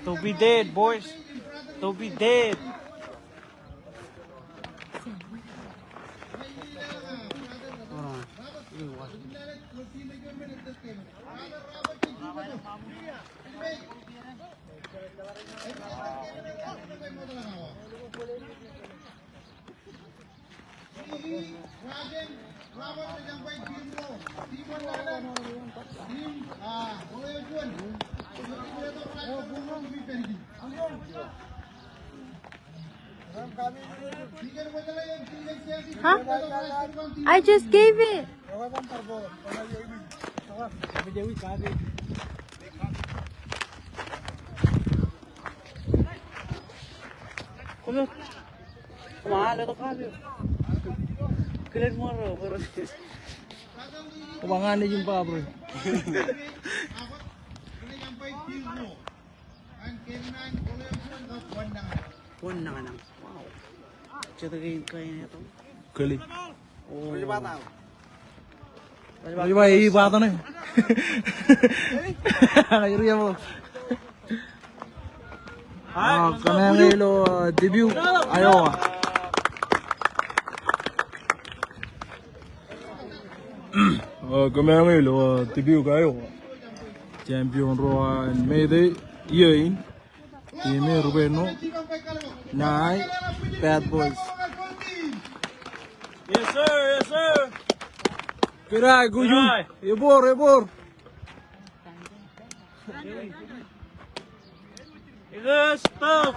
To be dead, boys. To be dead. Huh? I just gave it. Mahal ito kami. Kailan mo ro? Kumangan yung pa, bro. Pon na ka nang. Wow. Cita kayo na ito. Galing. Oh. Bali ba, iibata na eh. Kayuriya mo. Kanangilo debut. Ayaw ka. Kanangilo debut kayo. Champion Roa Mede Iyain. Ini Drubeno. Nai Badboyz. Yes sir, yes sir. Kira guyu. Ebor. Yes, stop.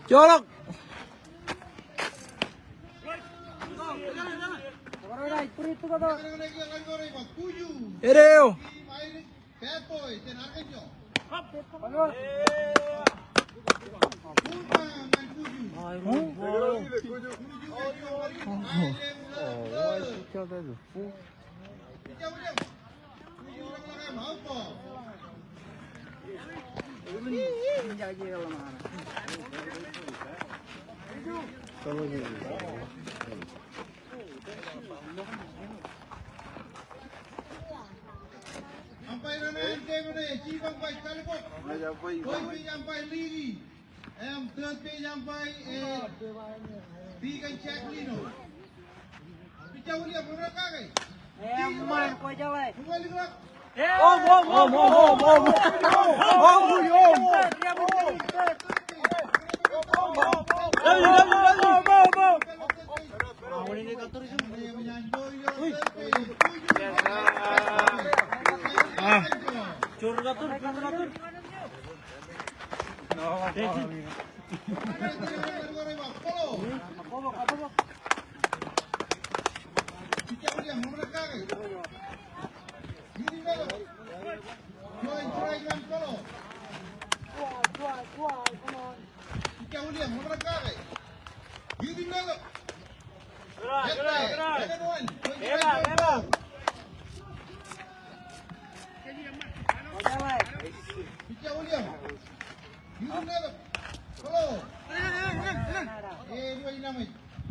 Colok. Ereo.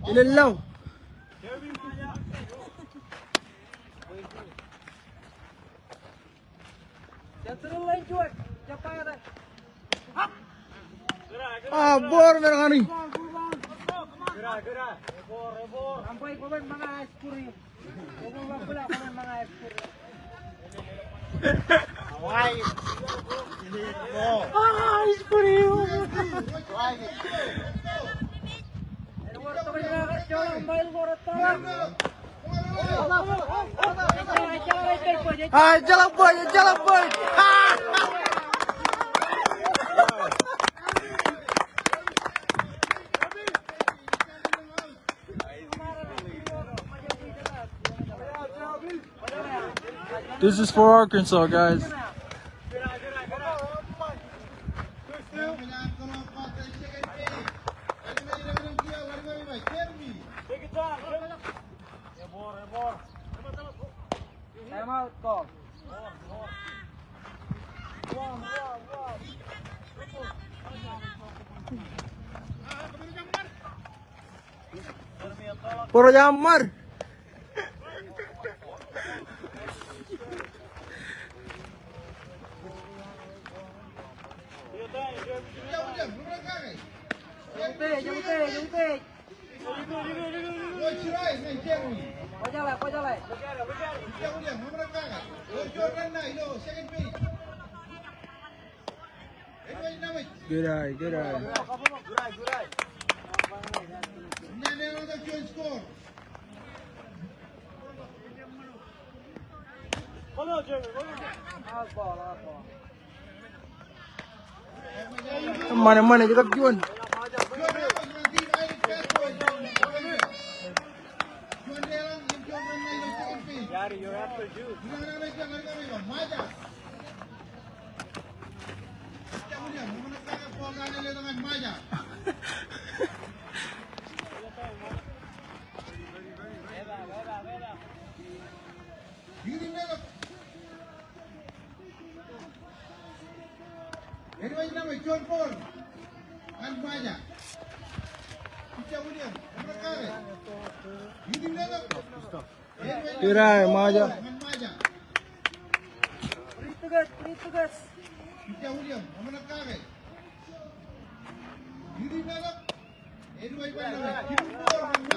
Ilaw. Bor meron kani. Gerak. Ebor. Sampai komen mga espuri. Komen pula komen mga espuri. Why? Espuri. Why? Jalan boy. This is for Arkansas, guys. Time out call. Wow. Puro jamar. Good eye, good eye. Mana-mana juga Juan. You're after Jude. Good eye, Maja.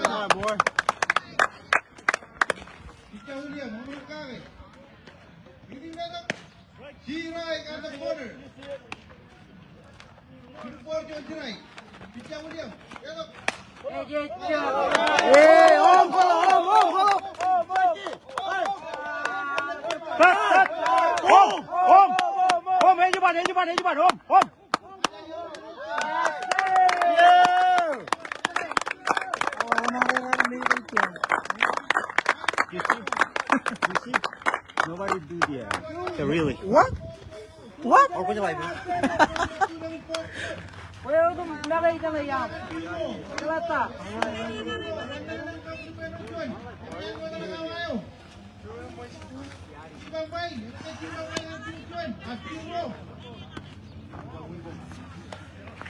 Ah, boy. Hey, home, follow. Home, hey, Juban, home. You see? Nobody do that. Yeah, really. What? Or what you like?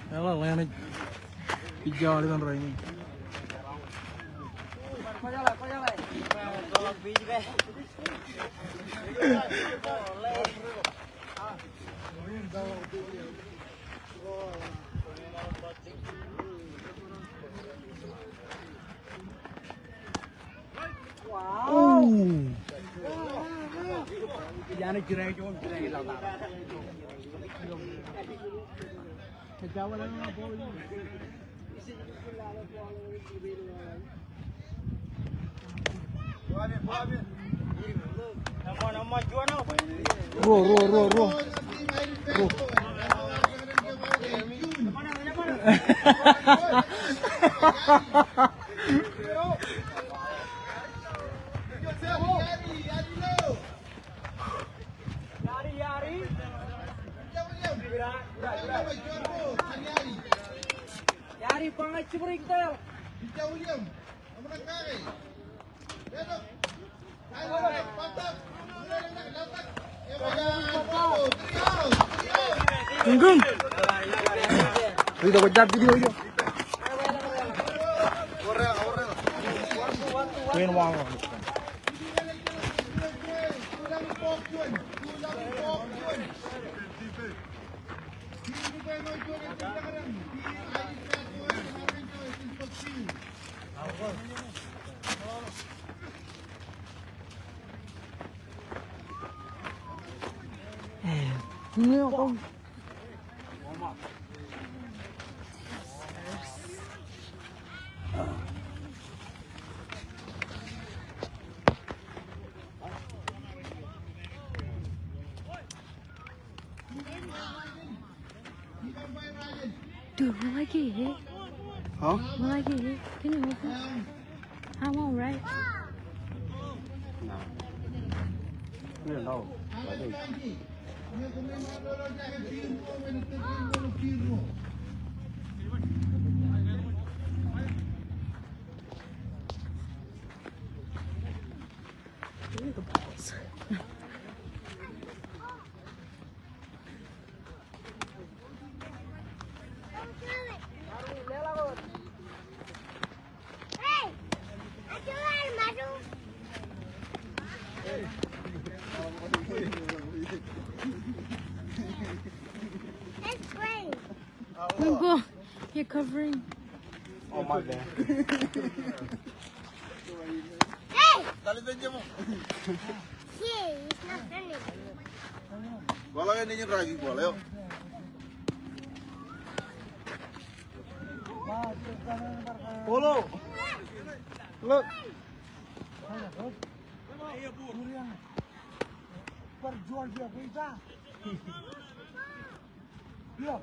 Yalah, Leonid. Hijau dengan Raimi. Jangan jerai cuma jerai lah. Kejauhan lah bola. Ro. Yari pangai cibrik tel. Tunggung. Video kejap video aja. Queen Wang. Ini apa? Dude, will I get hit? Huh? Will I get hit? Can you hold it? I won't, right? No. You don't know. The balls. You're covering. Oh, my bad. Bola kan ninyo ragi bola yo. Polo. Look. Perjuang dia kita. Dia.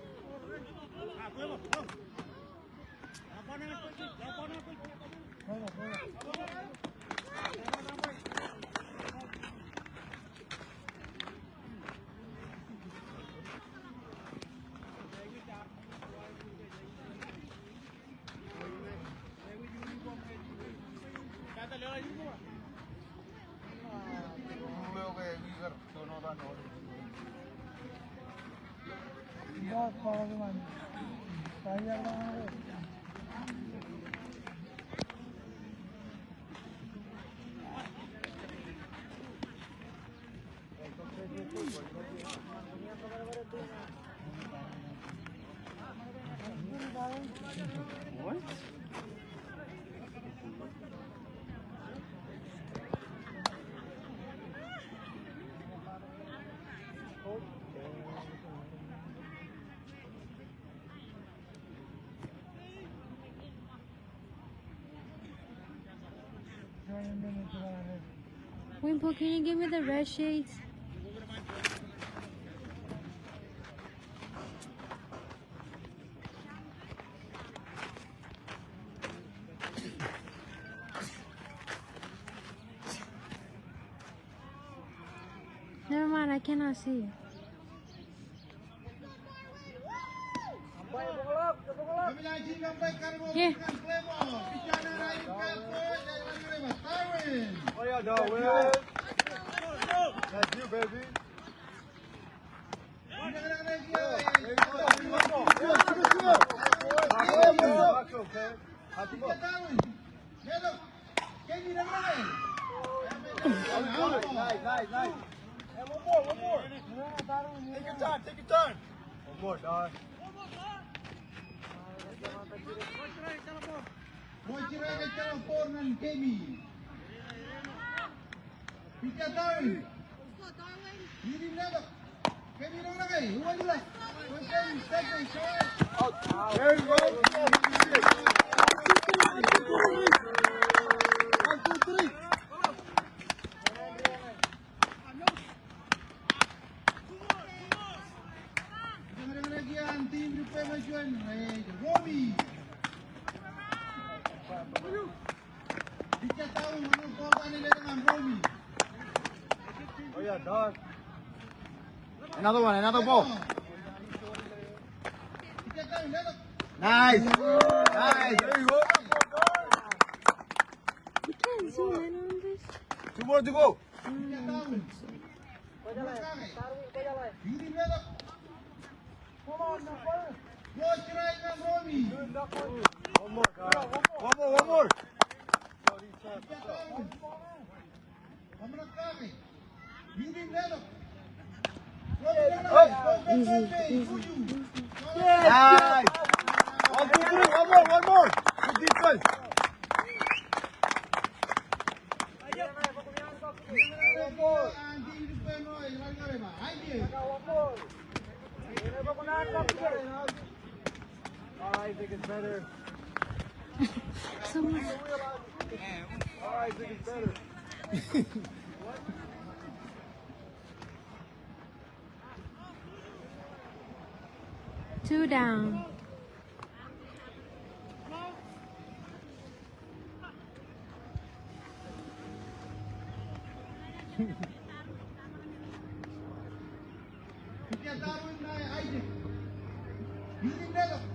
What? Wimple, can you give me the red shades? Never mind, I cannot see. Here. Oh, yeah, dog. That's you, baby. Nice. And one more. Take your time. One more, dog. There you go. 1, 2, 3. Oh yeah, dog. Another ball. Nice. There you go. You can't zoom in on this. 2 more to go. One more. Easy. Nice. 1, 2, 3. One more. Good defense. Aidrik is better. Someone. Aidrik is better. 2 down.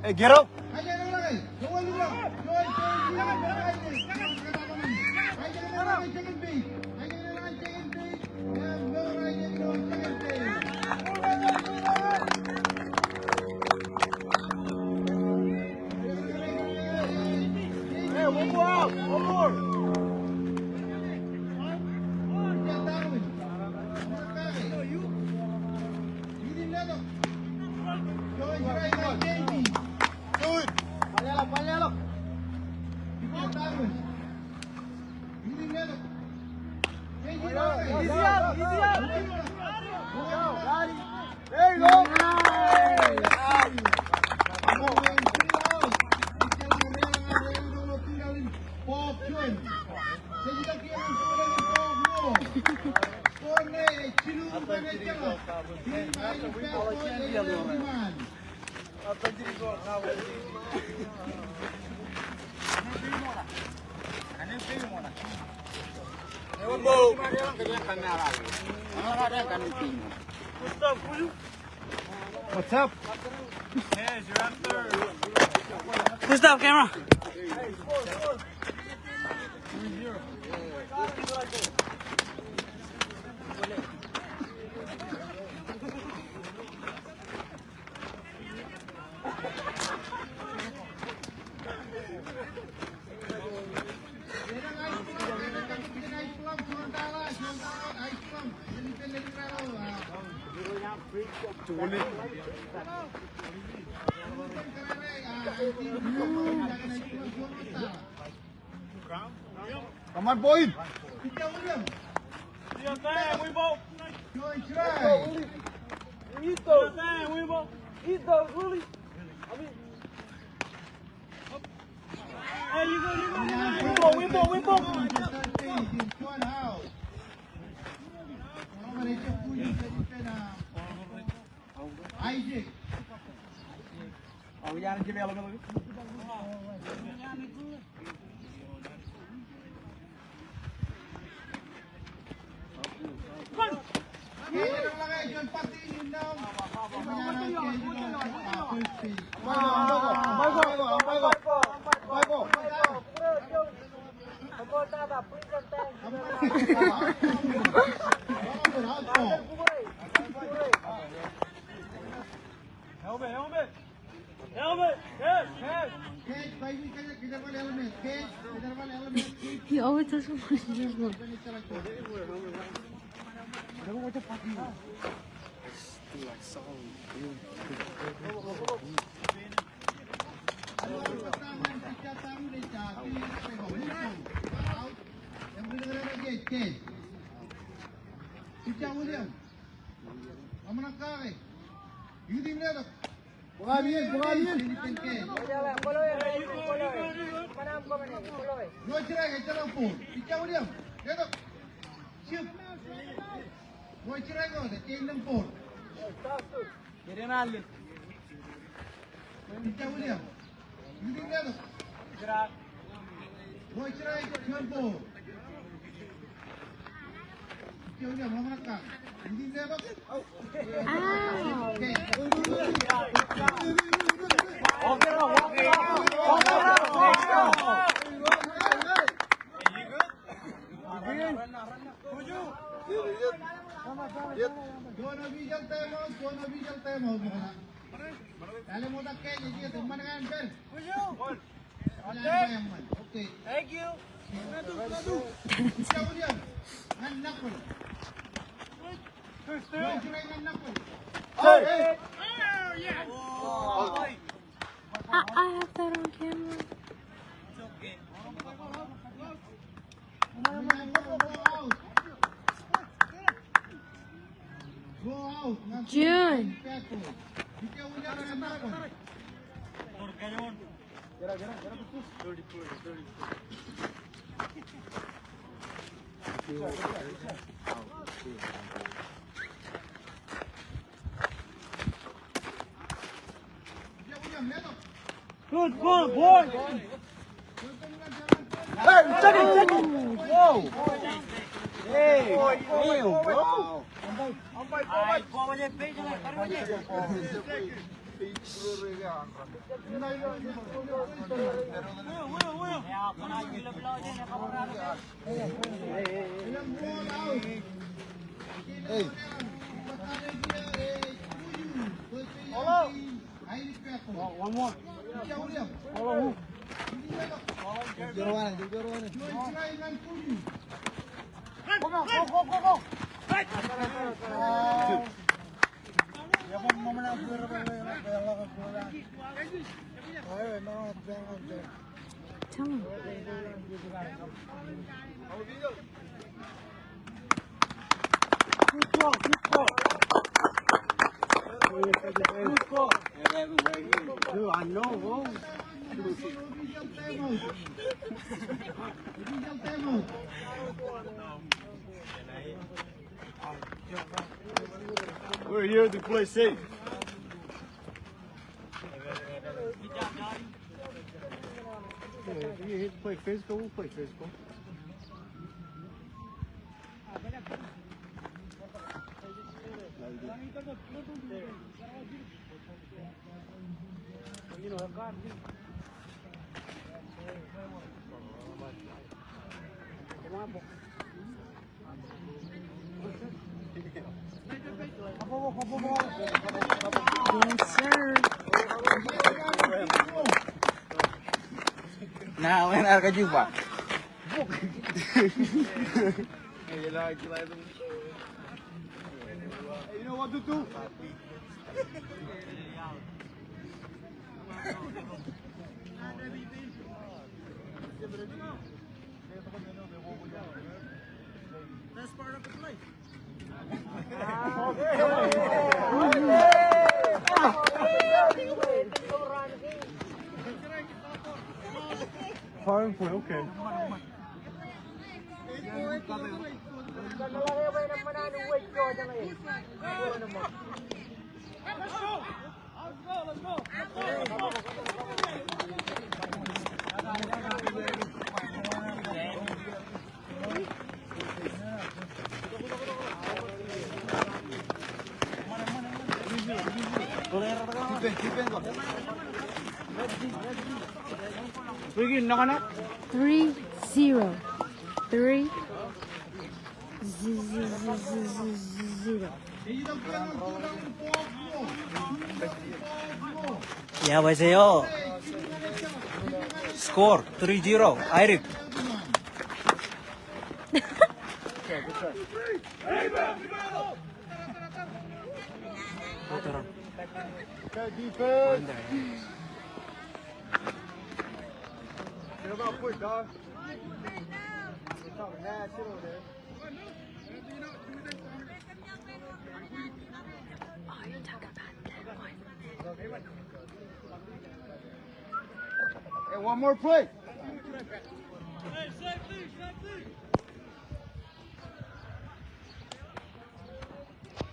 Hey, get up. One more out. One more. Do it. What's up? Full stop, camera. Come on, boy. Aidrik. Oh, yan ang gibelo mo. He always does what he does. Buka bien. No cerai, kita lampun. Kita William. Lihat tak? Siap. No cerai kau, kita lampun. Kita William. Ini lihat tak? No cerai, kita lampun. Kita William, mana kah? Ini lihat tak? Dono bijal temo muna. Dale mo tak kaya jadi teman kan Ben. Okay. Thank you. Kita William. Anak pun. Hey. I have that on camera. June. Good ball, boy. Hey, check it. Whoa. Hey, damn, bro. Hey. One more. Follow who? Go. Tell him. Dude, I know, bro. We're here to play safe. If you're here to play physical, we'll play physical. Yes, sir. Na ka juga. You know what to do? That's part of the play. Far and play, okay. Sige, nakanak. 3-0. 3-0. 안녕하세요. Score 3-0. Aidrik. Okay, defense. Get him out quick, dog. Talking mad shit over there. Hey, one more play.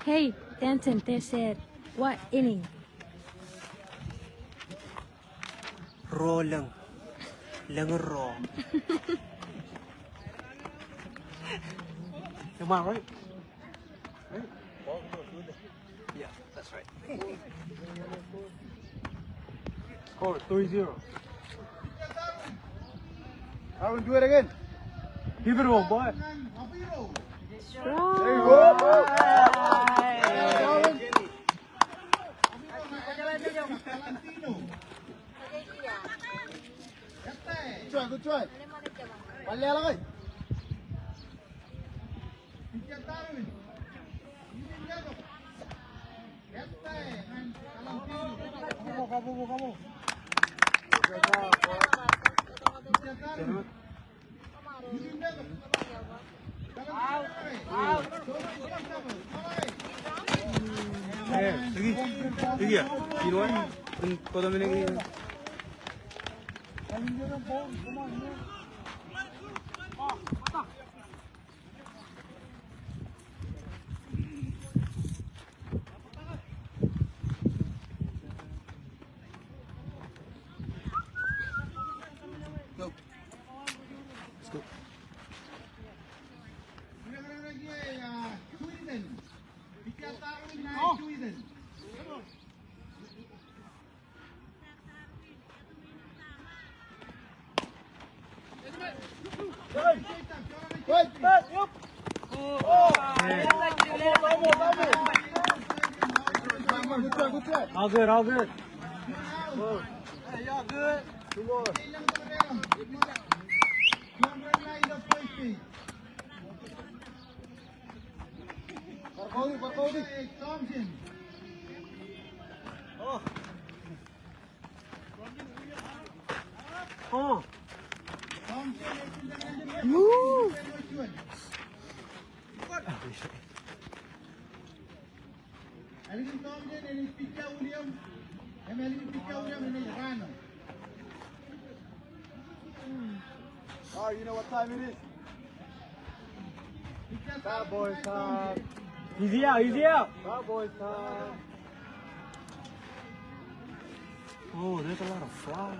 Hey, Danton, they said, what inning? Raw lang. Lang raw. Am I right? Right? Yeah, that's right. Score 3-0. Aaron, do it again. Keep it on, boy. Strong. There you go. Aaron. Good try. Palya lang eh. Kamu. Sige ya. Kinuan. Kau dah minum ni. All good. Hey, y'all good? Two more. Barcode. Oh. Woo! Oh, you know what time it is? Badboyz time. Easy out. Badboyz time. Oh, there's a lot of flies.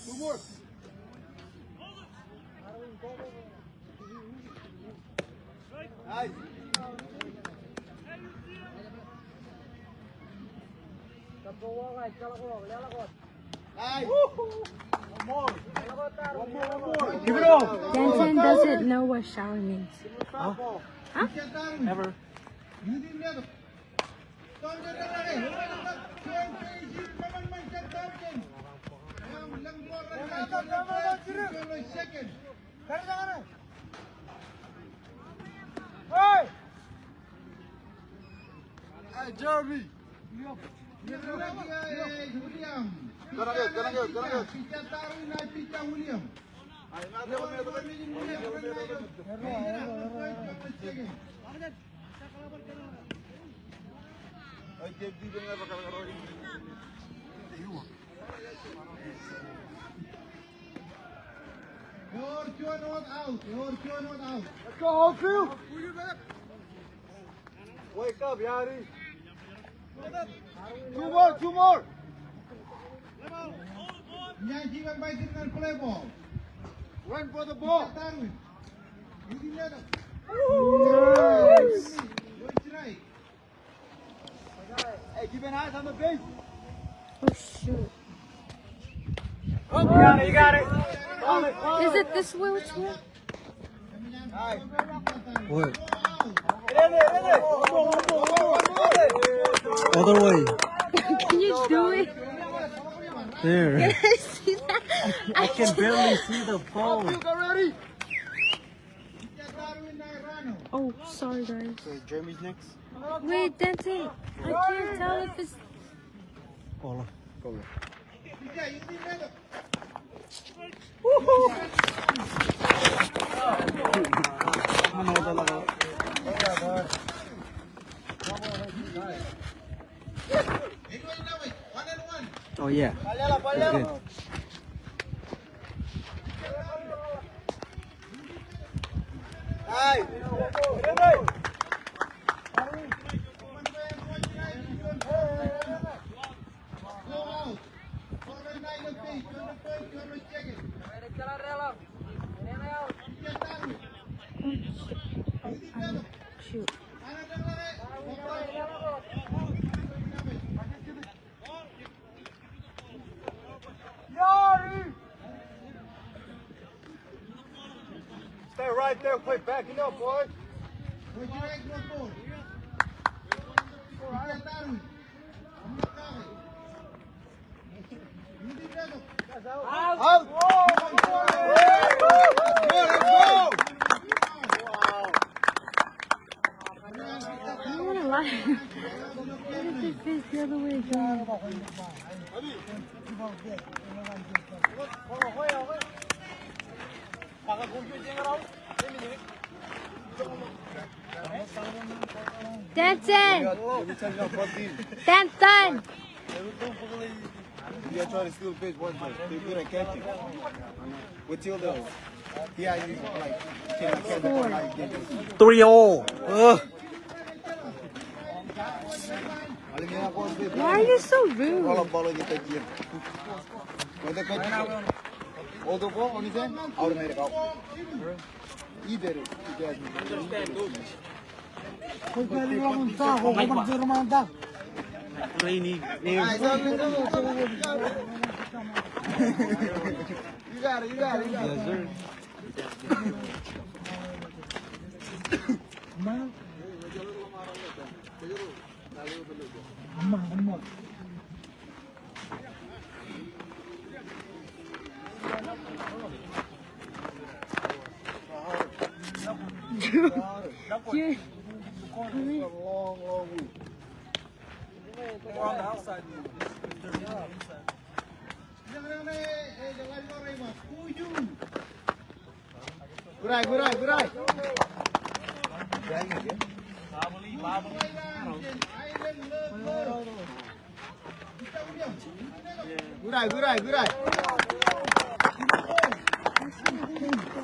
Two more. Nice. Nice. One more. Give it up. Denton doesn't know what shower means. Huh? Never. Hey! Hey, Jeremy. You're not out. You're not out. Let's go, whole crew. Wake up, Yari. Two more. Nyanyi main dengan play ball. Run for the ball. Darwin. Ini dia. Nice. Right. Hey, keep an eye on the base. Oh shoot. Oh, you got it. Is it this wheelchair? Nice. What? In there. One more. Other way. Can you do it? There. Can I see that? I can barely see the ball. Ready? Oh, sorry guys. So Jeremy's next. Wait, Denton. I can't tell if it's. Bola. Oh yeah. That's good. Nice. Shoot. Stay right there, quick, backing up, boy. Out! I'm not gonna lie. What if they face the other way again? Denton! Denton! You gotta try to steal the pitch one time. They're good at catching. With Tilda, he had you like, can't catch the ball like you did. 3-0. Why are you so rude? All of ball in the pitch here. When they catch you, all the ball on his hand, automatic out. He did it. He got me. Rainy. You got it. Yes, sir. Yeah. Long week. We're on the outside. Good eye. Good eye.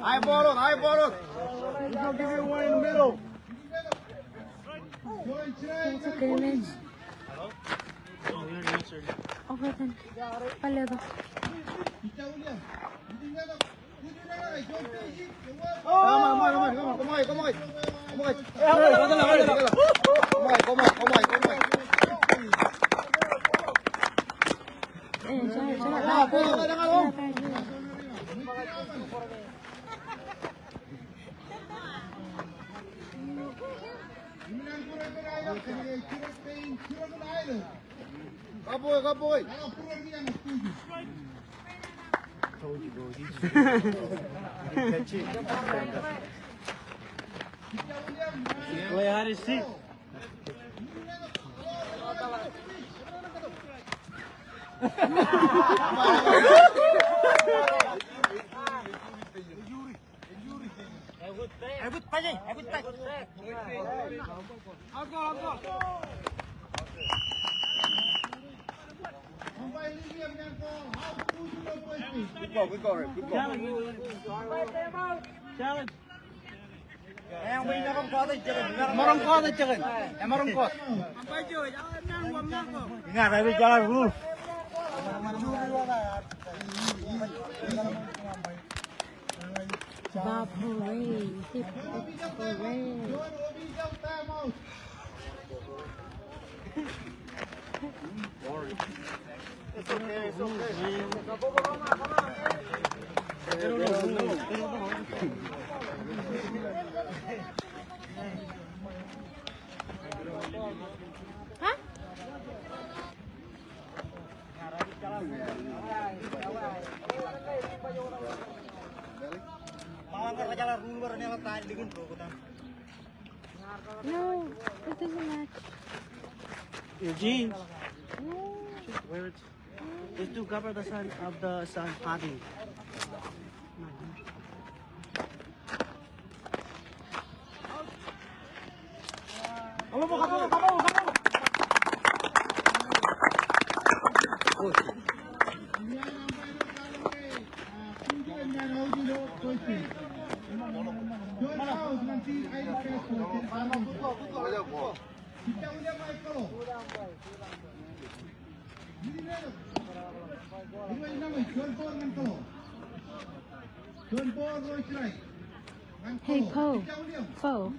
I ball it. He's gonna give you one in the middle. It's okay, man. Okay then. Paledo. Pitcher William. Leading that up. Good in the right. Don't take it. Come on. Go boy. Play hard as shit. Good goal, Rick. Good goal. Challenge. Marongkot at chicken. Marongkot. Ingat, tapi jangan dulu. Badboyz. Hip parade. It's okay. Huh? No, it doesn't match. Your jeans. No. Just wear it. Just to cover the sun of the sun hotting. Hey, Po. Po.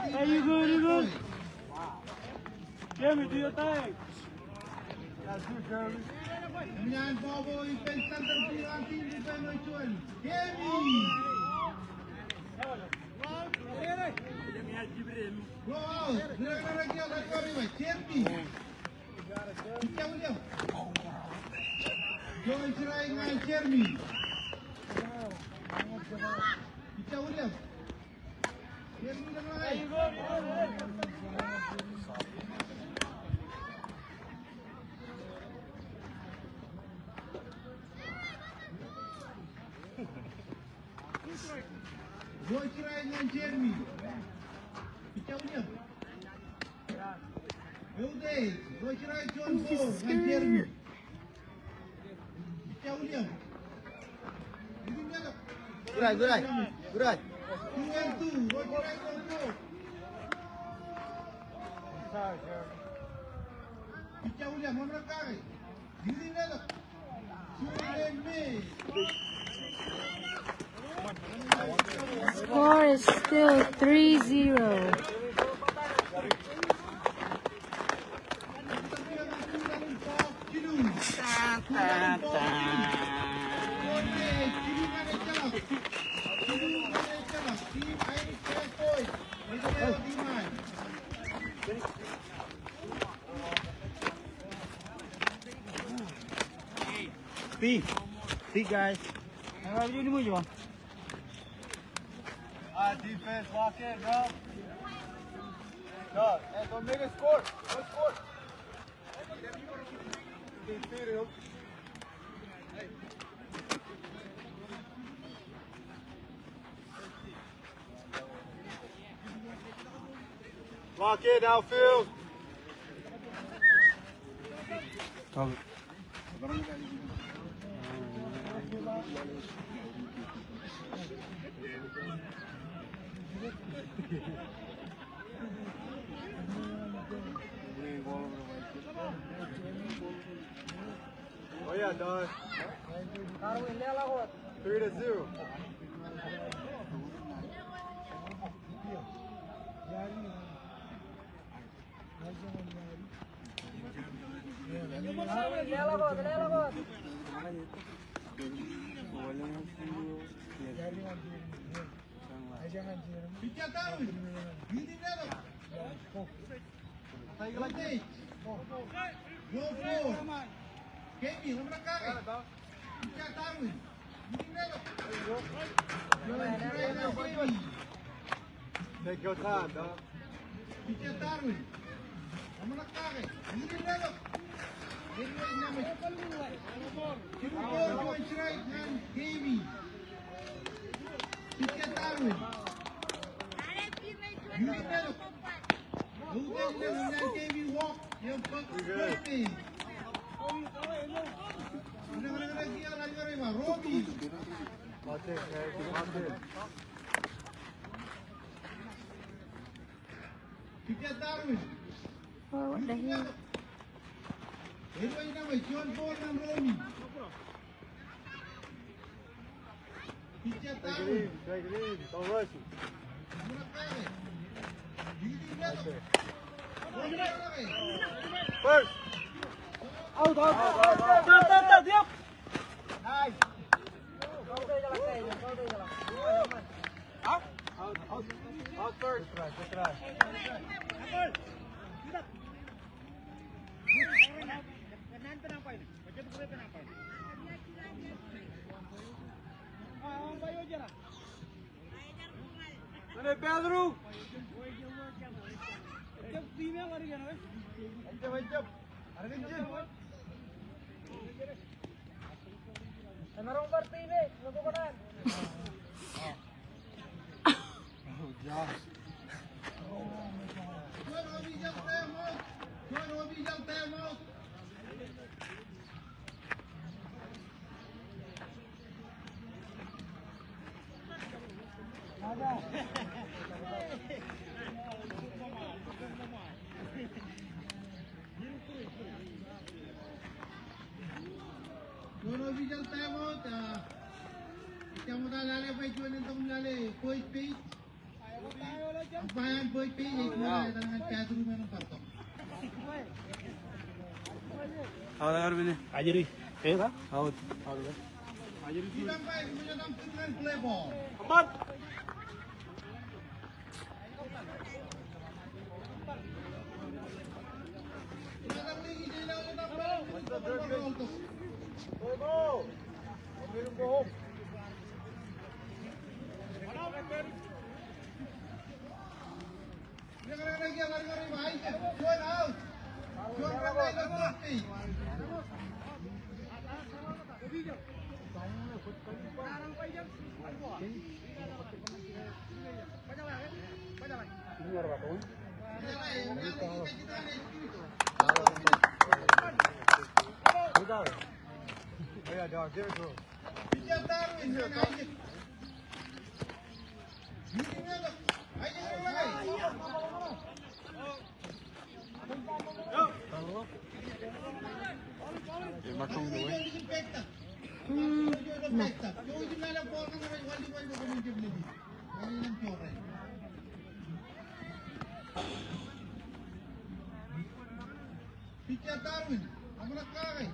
Hey, you good, you good? Jeremy, do your thing. That's good, Jeremy. Yan, Bobo, ipensang terpilih ating Drubeno Chuan. Jeremy! Go out! Direct lagi ang nagkari ba? Jeremy! Pitcher William. Join Sirai nga Jeremy. Pitcher William. Jeremy na lang. Join Sirai nga Jeremy. Pitcher William. Euday. Join Sirai John Paul nga Jeremy. Pitcher William. Good eye. 2 and 2. Join Sirai John Paul. Pitcher William, mana kaki? Diri nela. Sulen me. Score is still 3-0. See guys. Defense, lock in, bro. Go. Hey, don't make a score. Don't score. Lock in, outfield. Oh yeah, dog. 3-0. Pitcher Darwin. Leading level. Voltage. Go forward. KB, nomor kaki. Pitcher Darwin. Leading level. KB. Take your time, dog. Pitcher Darwin. Nomor kaki. Leading level. Anyway, number. Keep going, George right and KB. Pitcher Darwin. Leading level. Moving level and KB walk. Yung pag-pwede. Robbie. Watch it, guys. Watch it. Pitcher Darwin. Oh, what the hell? Anyway, naman, John Paul ng Romy. Pitcher Take it Darwin. easy. Take it easy. Don't rush it. Muna kaya. Leading level. First. Out first. Pedro. Dono visual timeout. Kita mo nalala pa ito nitong nalala. Point page. Ang bayan point page. Ito na tangan Pedro mo ng partok. Out na kami ni. Aidrik. Kaya Out. Bilang pa, punya ng puntang play ball. Come on. Bilang ligi nila ulit ang ball. Go, go. Don't go home. Bilang ka lagi ang lari mahal. John out. John patay ng point page. Oh yeah, dog. There it goes. Pitcher Darwin. Yan Aidrik. Leading level. Aidrik ang lagay. Disinfectant. Disinfectant. Yung isinalapor ka na rin, wali-wali ko kung hindi blidi. Wali ng pure. Pitcher Darwin. Ang nakakay.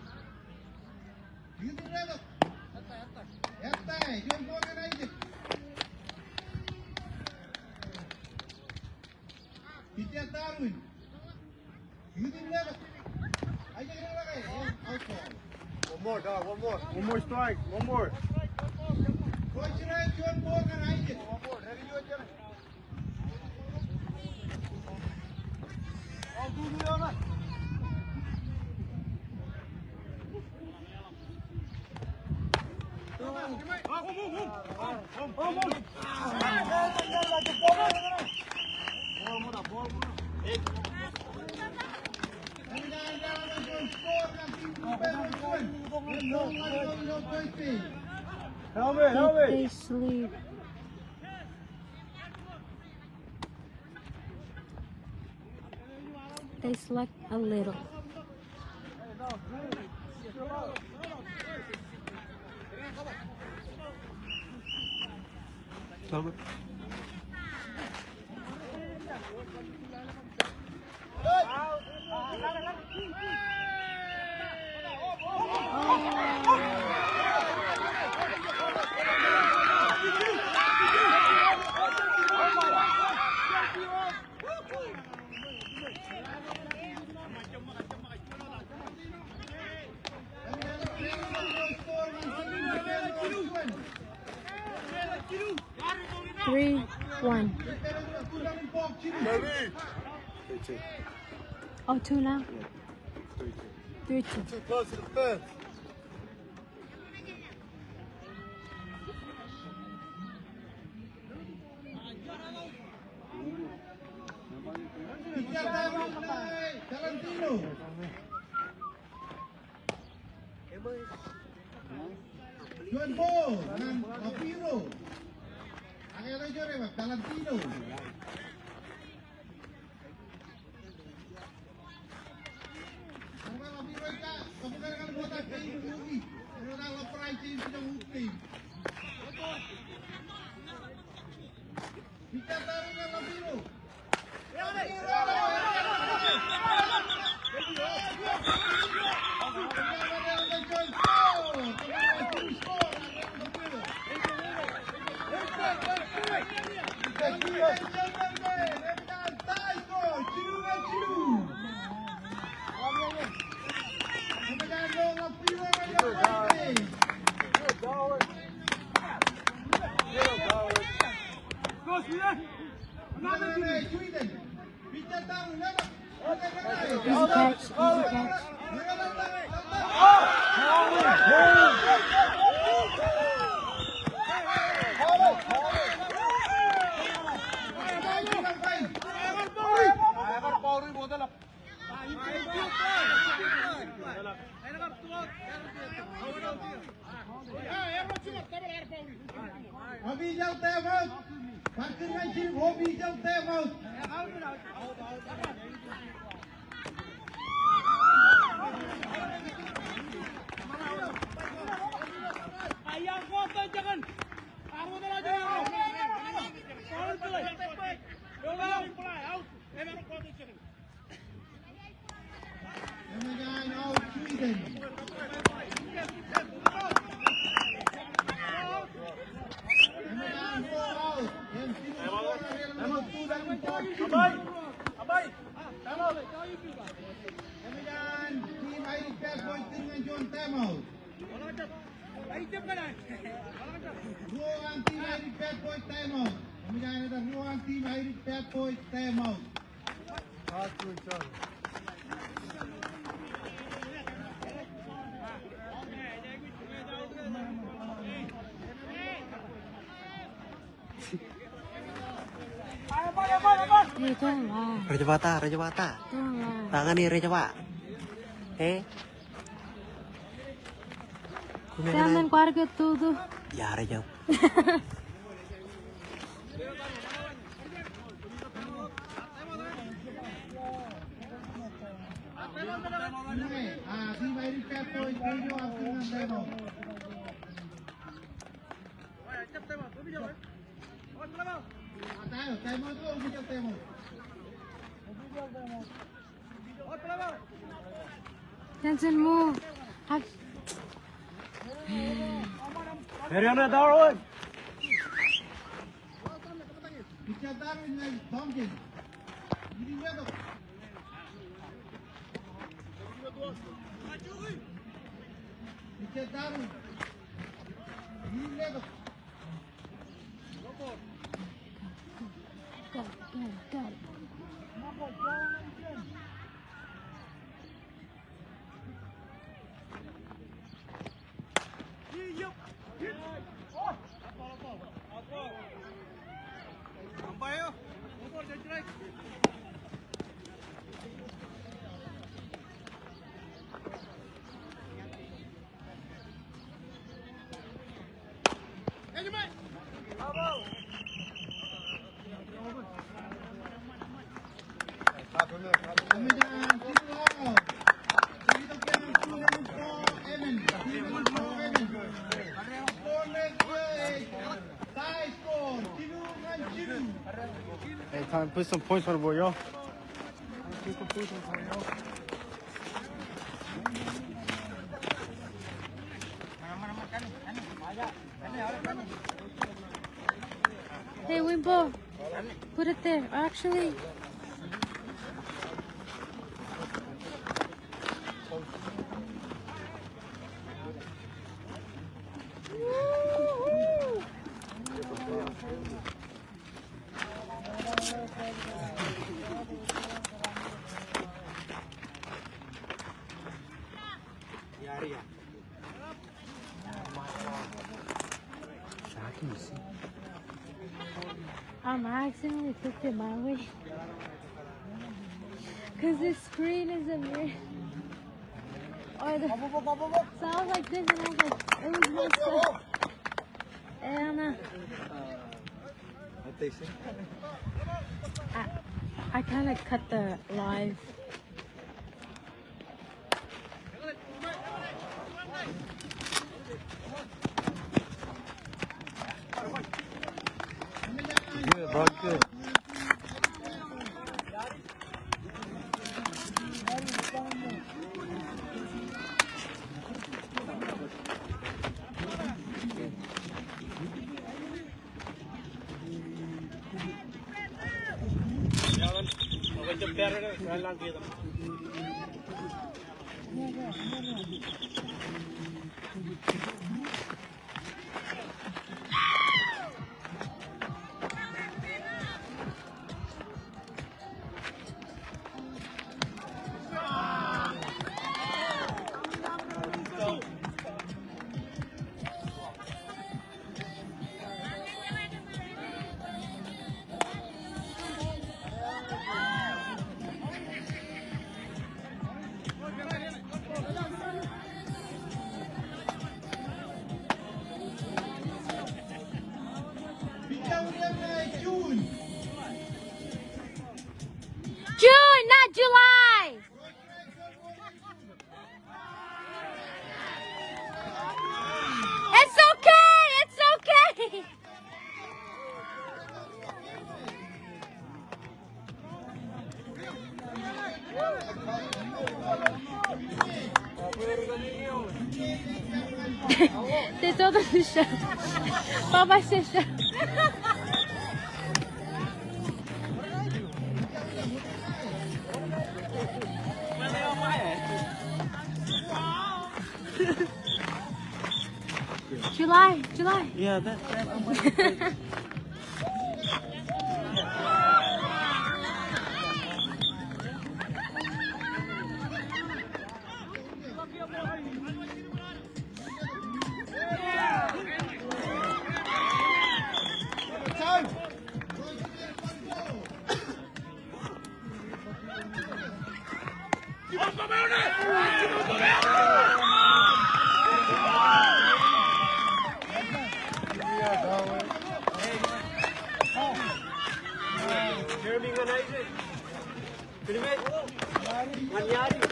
Leading level. Yattay. Yung po ka na Aidrik. Pitcher Darwin. Leading level. Aidrik ang lagay. Out ball. One more, dog. One more. One more strike. One more. Coach Ryan, John Morgan, Aidrik. One more. Ready, you again. All do the honor. If they sleep. They slept a little. Helmet. 3-1. Oh, 2 now? 3-2. Too close to the fence. Valentino. Juan Bo ng Apiro. Ang ito dyan eh, Valentino. Ang mga Apiro ay ka, kapag nakalimutan kayo yung movie. Ano na ang lapray sa yung pinang-movie. Bicara tayo ng Apiro. Easy catch, easy catch. Obijal timeout. Parkir main Obijal timeout. Ayang kota jangan. Aku dah jangan. Power play. Power play. Out. Emer kota jangan. Kemudian out Sweden. Kemudian four out. Yang sini skor adalah nomor 2 dan 4. Abai. Kemudian tim Aidrik Badboyz dengan John timeout. Ruang tim Aidrik Badboyz timeout. Kemudian ada ruang tim Aidrik Badboyz timeout. Ito lang. Raja Bata. Ito lang. Tangan nih Raja Pak. Jangan keluarga tuh. Ya Raja. Tim Aidrik Badboyz video dengan timeout. Tayo, timeout ko, Obijal timeout. Jansen move. Mariana Darwin. Bicara taruh dengan Thompson. Ini dia tuh. Bicara taruh. Ini dia tuh. Got it. Kemudian sino out. Dito kaya ang tulong po Evan. Sino po Evan. Score next play. Tie score. Tinungan Sino. Hey, time put some points on the board, yo. Hey, Wimbo, put it there. Actually, I accidentally flipped it my way. Because the screen isn't there. Or the, so I was like this and I was like, it was messed up. And What they say? I kind of cut the live. Good, bro. Good. June, not July! It's okay, it's okay! De todo el show. Papá se show. July. Yeah, that.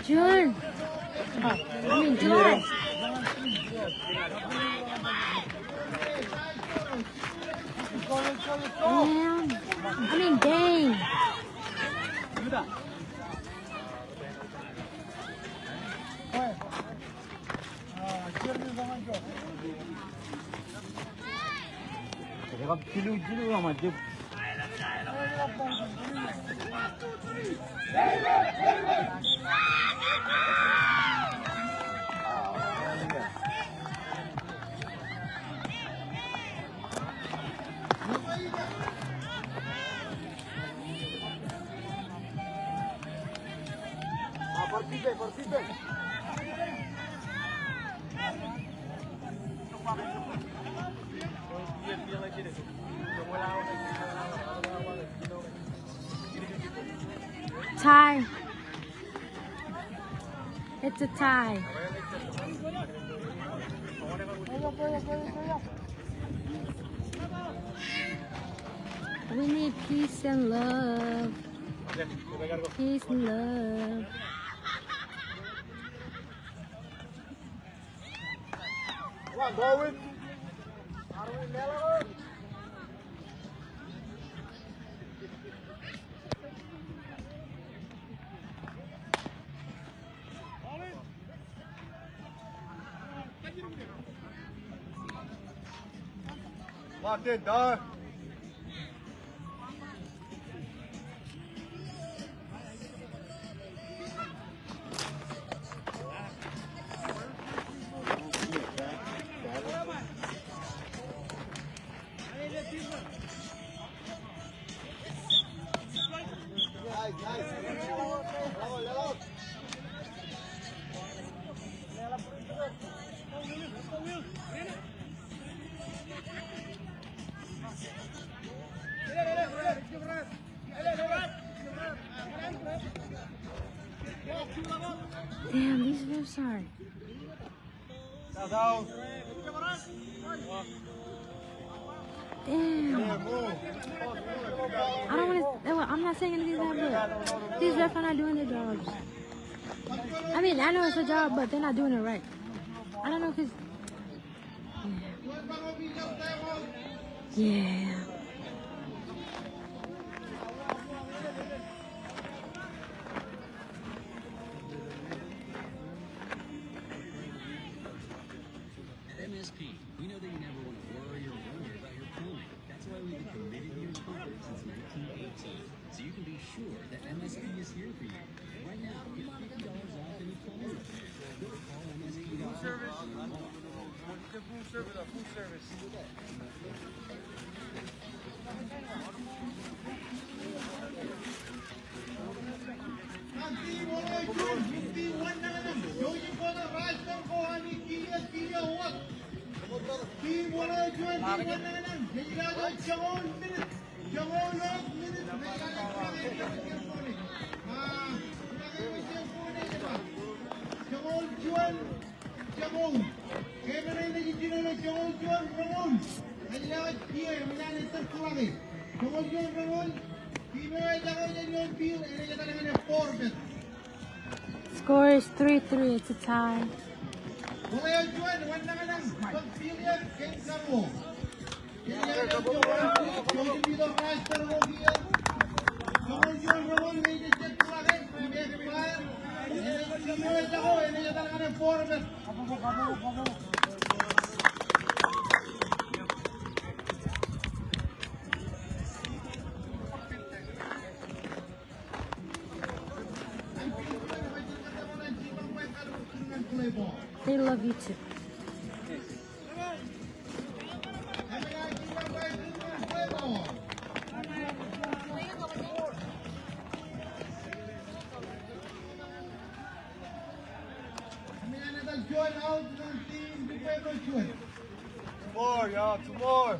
June. July. Dang. 내가 지루 하면 돼. Participe. Tie. It's a tie. We need peace and love. Peace and love. Come on, Darwin. Locked in, Dar. Damn, these refs are. Damn. I don't want to. I'm not saying anything bad, but these refs are not doing their jobs. I mean, I know it's a job, but they're not doing it right. I don't know if it's. Yeah. MSP, we know that you never want to worry or wonder about your plumbing. That's why we've been committed to your comfort since 1918. So you can be sure that MSP is here for you. Right now, get $50 off any plumbing. Go call MSP.com. Food service. Score is 3-3. It's a tie. They love you too. More, y'all. 2 more.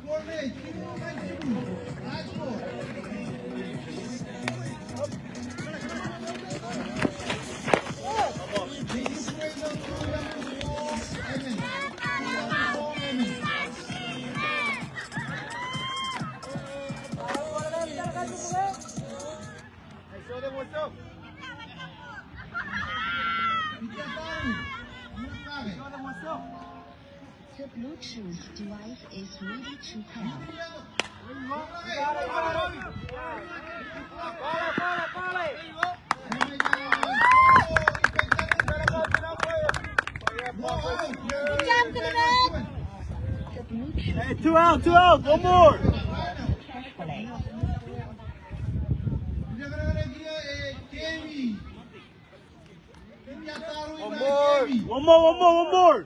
Show them what's up. Show them what's up. The Bluetooth device is ready to pair. Hey, 2 out, 2 out. 1 more. One more.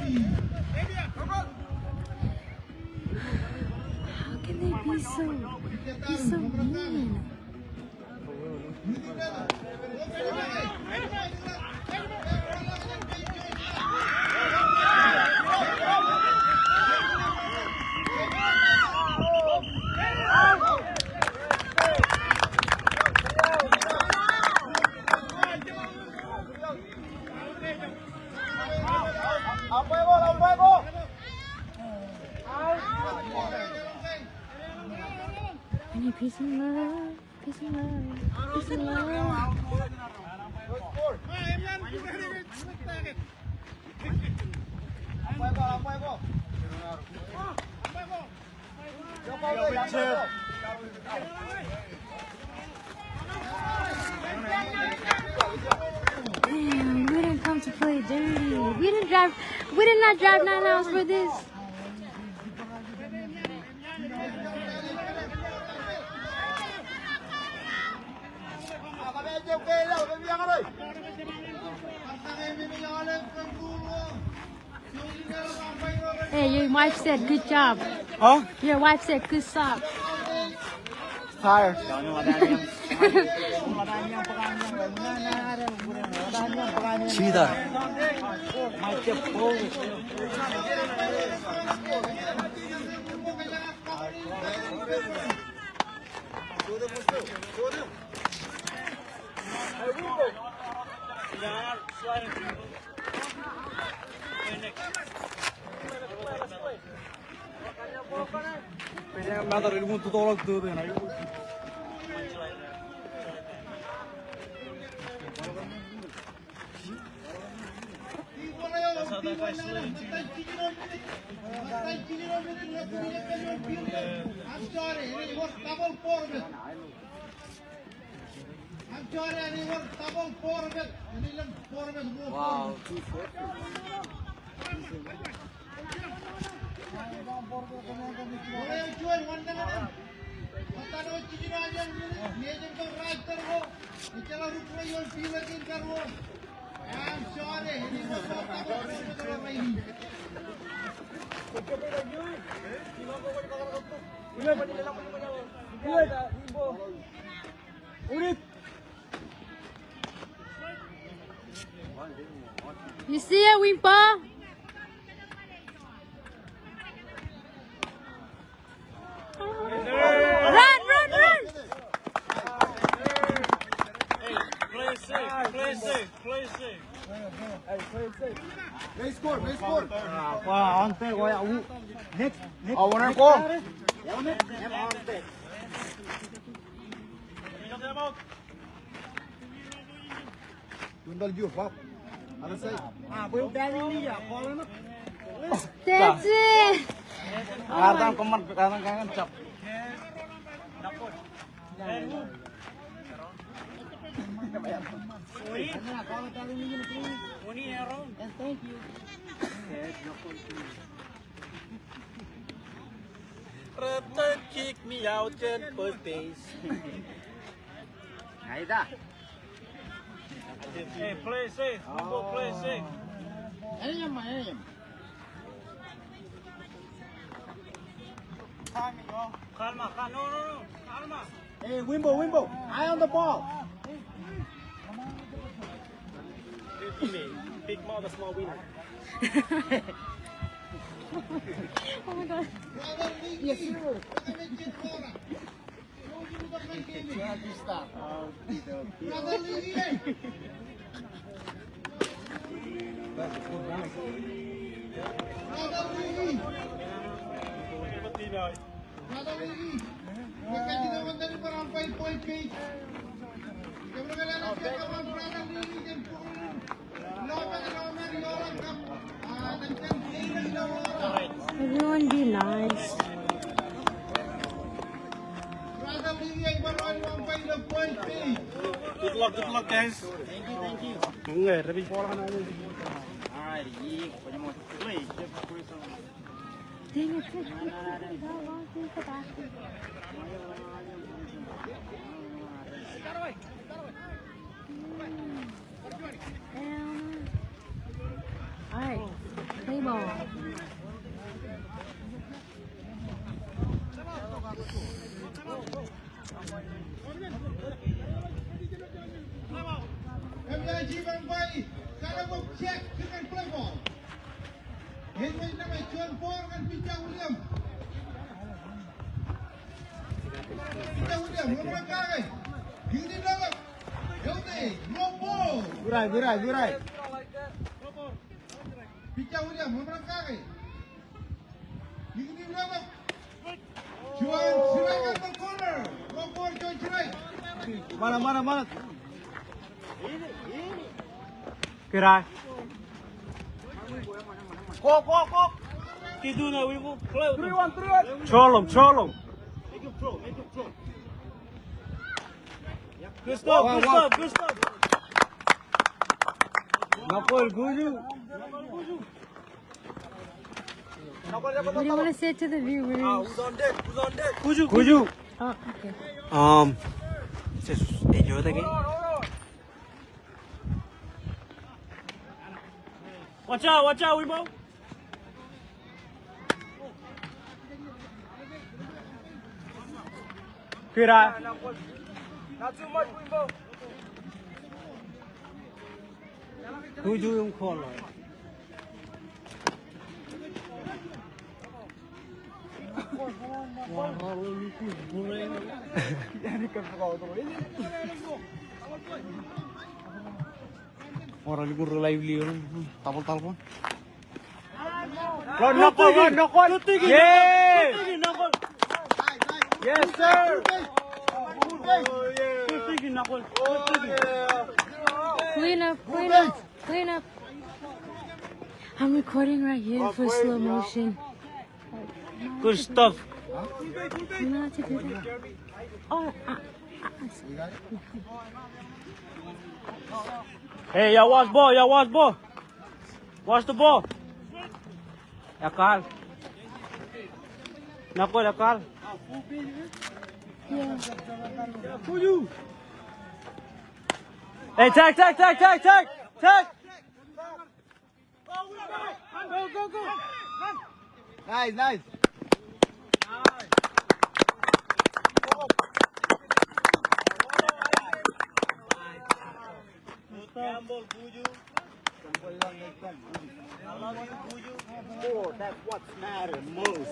How can they be so mean? I need peace and love, peace and love, peace and love. Damn, we didn't come to play dirty. We did not drive 9 hours for this. Hey, your wife said good job. Huh? Your wife said good job. Tired. Cheetah. I'm sorry, he was double forward. I'm sorry, he was double forward. Wow, 240. I'm sorry, he was double forward. You see it, Wimpa? Run! Play safe. Play score. Next. I wanna go. Tundal view, Bob. Other side. That's it! Thank you. Return kick me out at first base. Hey, play safe. Go play safe. Calma. No. Calma. Hey, Wimbo. Eye on the ball. Big mouth, small winner. Oh my god. Yes, sir. Everyone be nice. Good luck, guys. Thank you. Dang it, Trish. How long is the basket? Alright, play ball. MIG Bang Bai, sana mau cek dengan play ball. Henry namai cuan ball dengan Picha William. Picha William, ngomong kaki. Gini dalam. Yaudah, no ball. Burai. Picha William, ngomong kaki. Gini dalam. Cuan Sirai ke corner. No ball, Cuan Sirai. Mana. Kirai. Kok. Tidur na, we will play. 3-1. Cholom. Good stuff. Nakol, Guju. What do you want to say to the viewers? Who's on deck? Guju. Oh, okay. Just enjoy the game. Watch out, Wimbo. Kirai. Not too much, Wimbo. Guju yung call. Orang libur lively orang tapal-tapal. Nakol. Yeah. Yes, sir. Clean up. I'm recording right here for slow motion. Good stuff. I'm not to do that. Oh, Hey, y'all watch ball. Watch the ball. Akal. Nakol, Akal. yeah. Hey, tag. Go. Nice. Oh, that's what's matter most.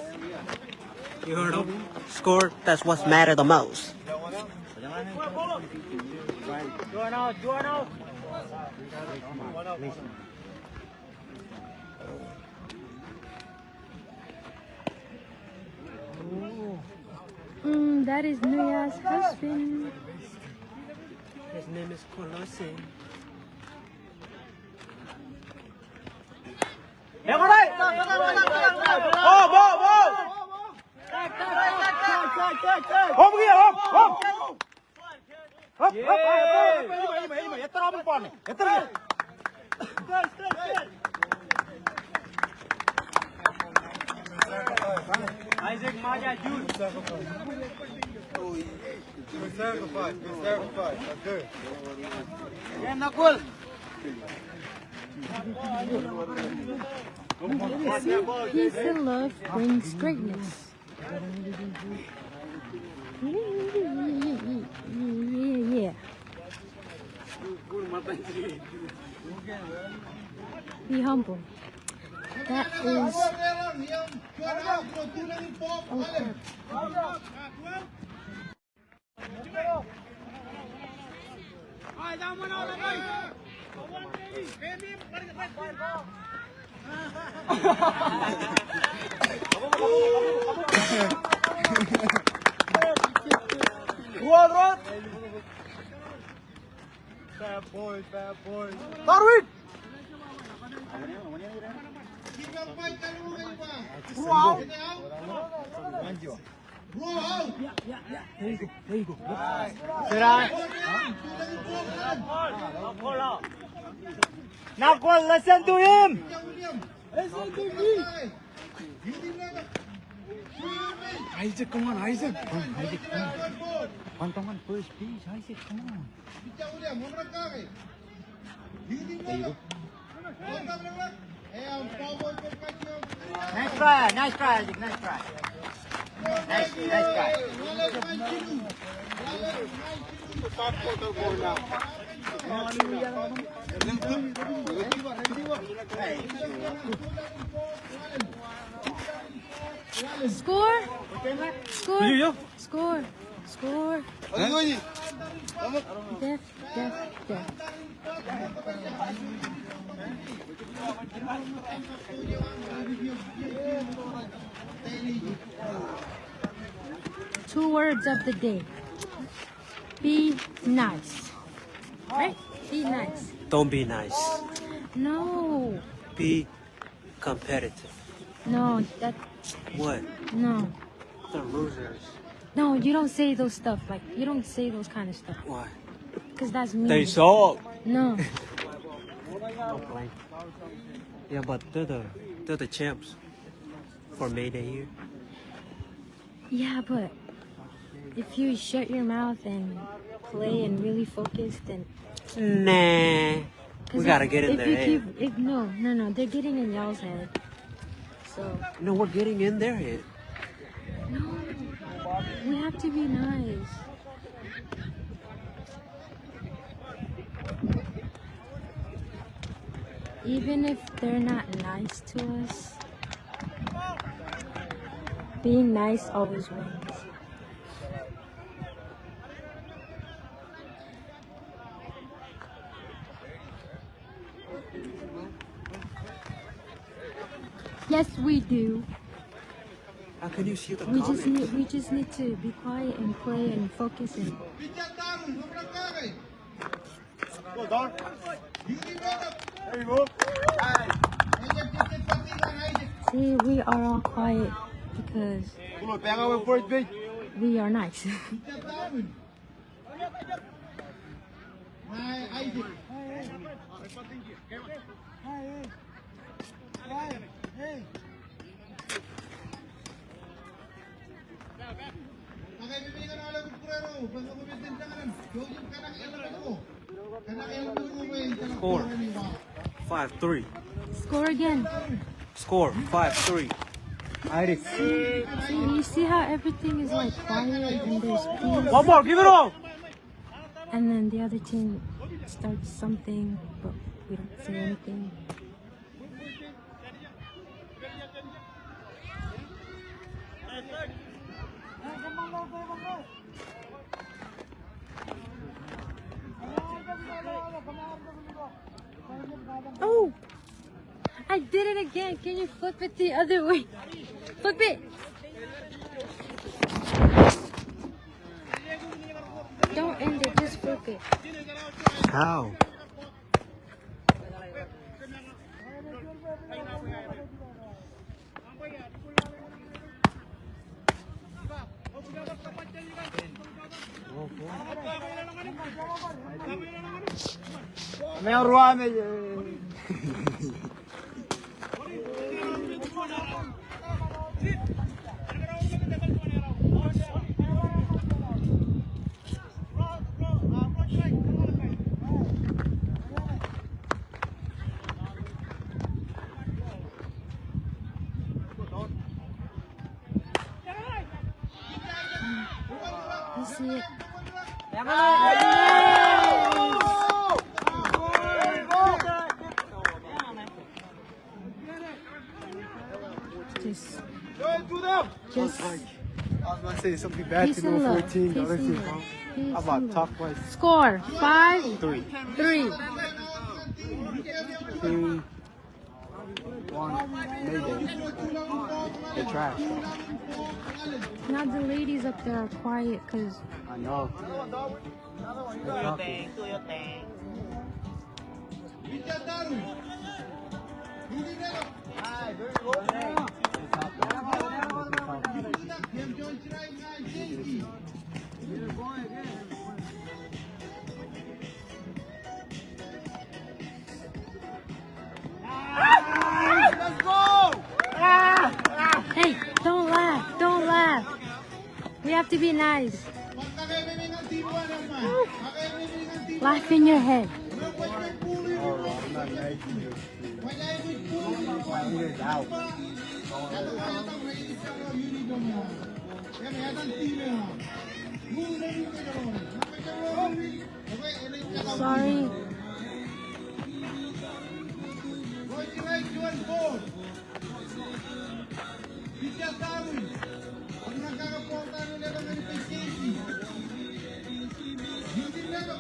You heard him? Score, that's what's matter the most. Join out. That is Nuya's husband. His name is Colossi. Isaac Maja June. Good sacrifice. That's good. Yeah, Nakul. Peace and love brings greatness. Yeah. Be humble. That is. Bad boys. Darwin! Wow. There you go. Nakul, listen to him! Isaac, come on, Isaac. Pantang first pitch, Isaac, come on. Nice try, Isaac, nice try. Nice try. Score. Score. Score. Score. Death. Two words of the day. Be nice. Right? Be nice. Don't be nice. No. Be competitive. No, that What? no. The losers. No, you don't say those stuff. Like you don't say those kind of stuff. Why? Cause that's mean. They suck. No. Don't blame. Yeah, but they're the champs for Mayday here. Yeah, but if you shut your mouth and play and really focus, then Nah. We gotta get in their head. No, they're getting in y'all's head. So No, we're getting in their head. no, we have to be nice. Even if they're not nice to us, being nice always wins. Yes, we do. How can you see the We comment? just need to be quiet and play and focus and see. We are all quiet because we are nice. Score 5-3. Score again. Score 5-3. Aidrik. See, you see how everything is like quiet and there's peace, One more, give it all. and then the other team starts something, but we don't say anything. Oh! I did it again. Can you flip it the other way? Flip it! Don't end it, just flip it. How? You see it? Just I was about to say something bad peace to and number love. 14. The Peace other and team. love. How about talk twice? Score 5-3. 2, 1. Mayday. They're trash. Now the ladies up there are quiet because I know. They're talking. hey, don't laugh, don't laugh. We have to be nice. Laugh in your head. I'm not nice to you. My ears out. Kami adan team mo. Muna rin ka naman. Okay, innings ka daw. Sorry. Going right, Juan Paul. Pitya Darwin. Ang nagkakaporta nila ng kay Casey. Hindi na ito.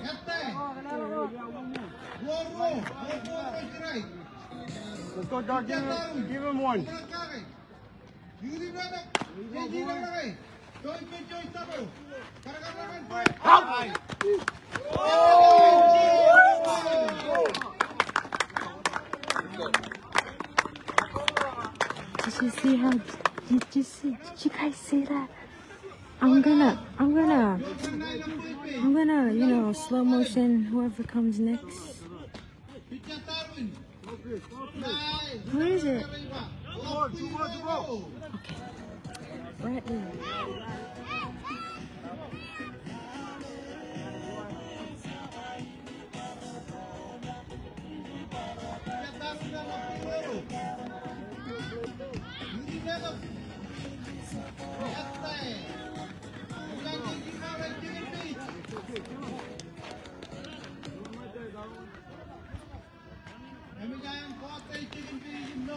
Ete. Woro. Going right. Let's go, Doc. Give him one. Hindi na ito. Hindi na ito. Going to Joyce Tabo. Karagaragan po. Did you see how? Did you guys see that? I'm gonna, you know, slow motion whoever comes next. Where is it? Okay. Right here.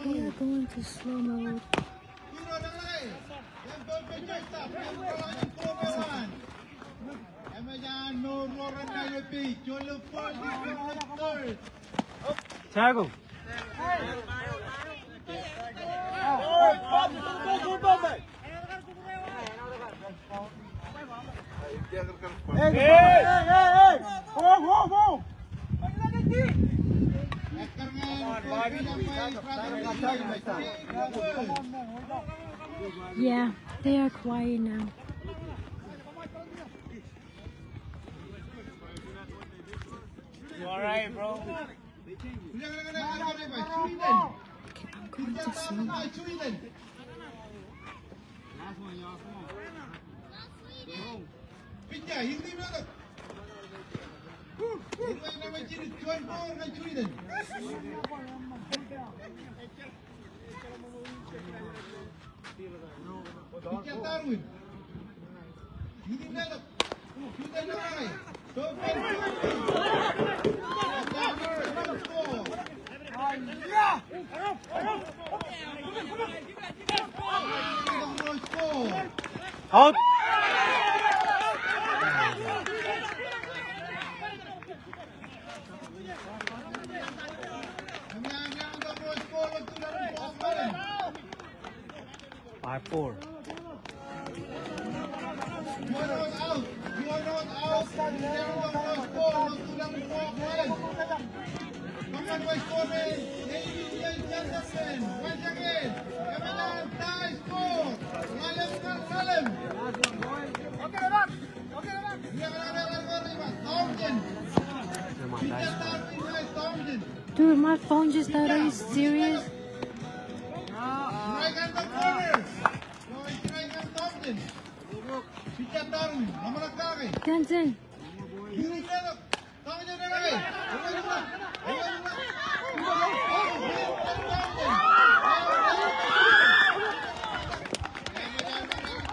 We are going to slow mode. Tackle. Hey! Whoa! Yeah, they are quiet now. You alright, bro? Okay, I'm going to slow mode. Out. Five, 4. Dude, my phone just died. Are you serious? Denton.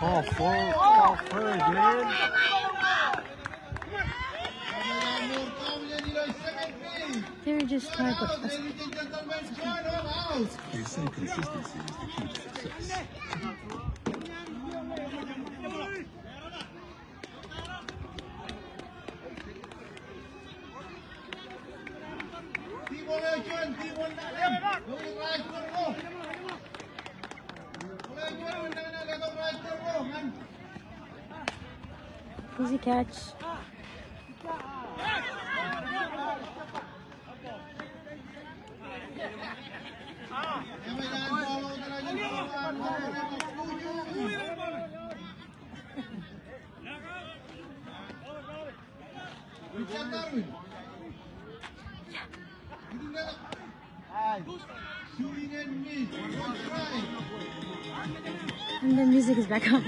Oh, full first, man. They're just trying to. They say consistency is the key to success. Easy catch. And the music is back on.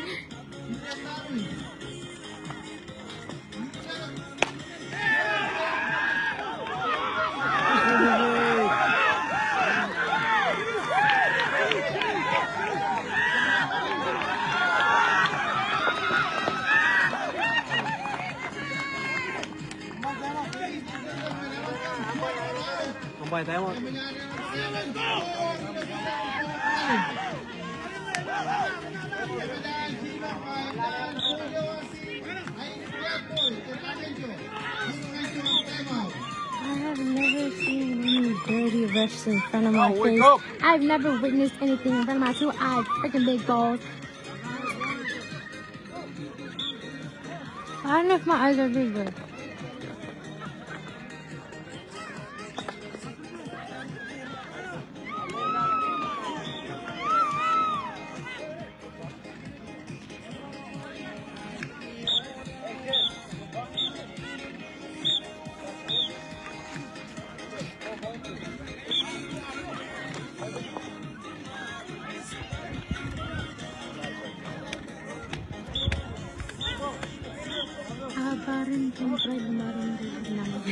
Umpire tayo mo. I have never seen any dirty refs in front of my face. I've never witnessed anything in front of my 2-eyed freaking big balls. I don't know if my eyes are bigger. Parang siyempre lumarang din naman.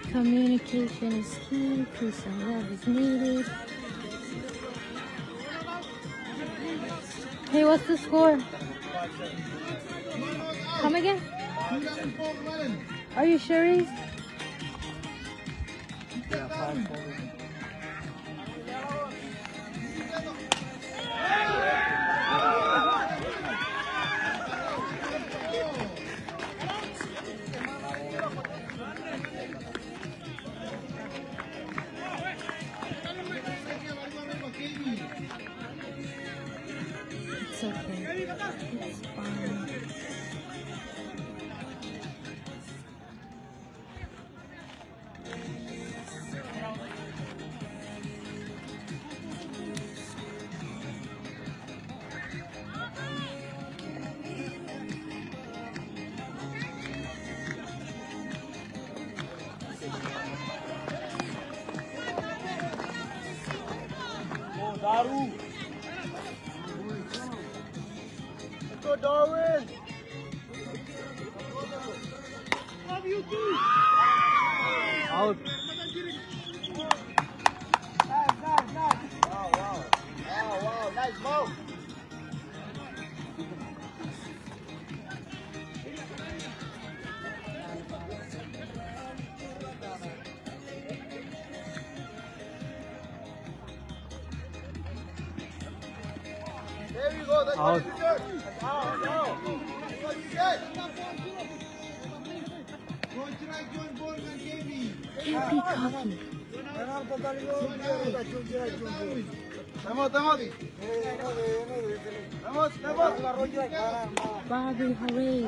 Communication is key, peace and love is needed. Hey, what's the score? Come again? Are you sure? Yeah, 5-4. It's okay. It's fine. Daru. Go Darwin. Love you too. Out. Nice. Wow. Nice ball. There you go. That's Out. what you did. That's what you did. Can't be cocky. Bobby, hooray.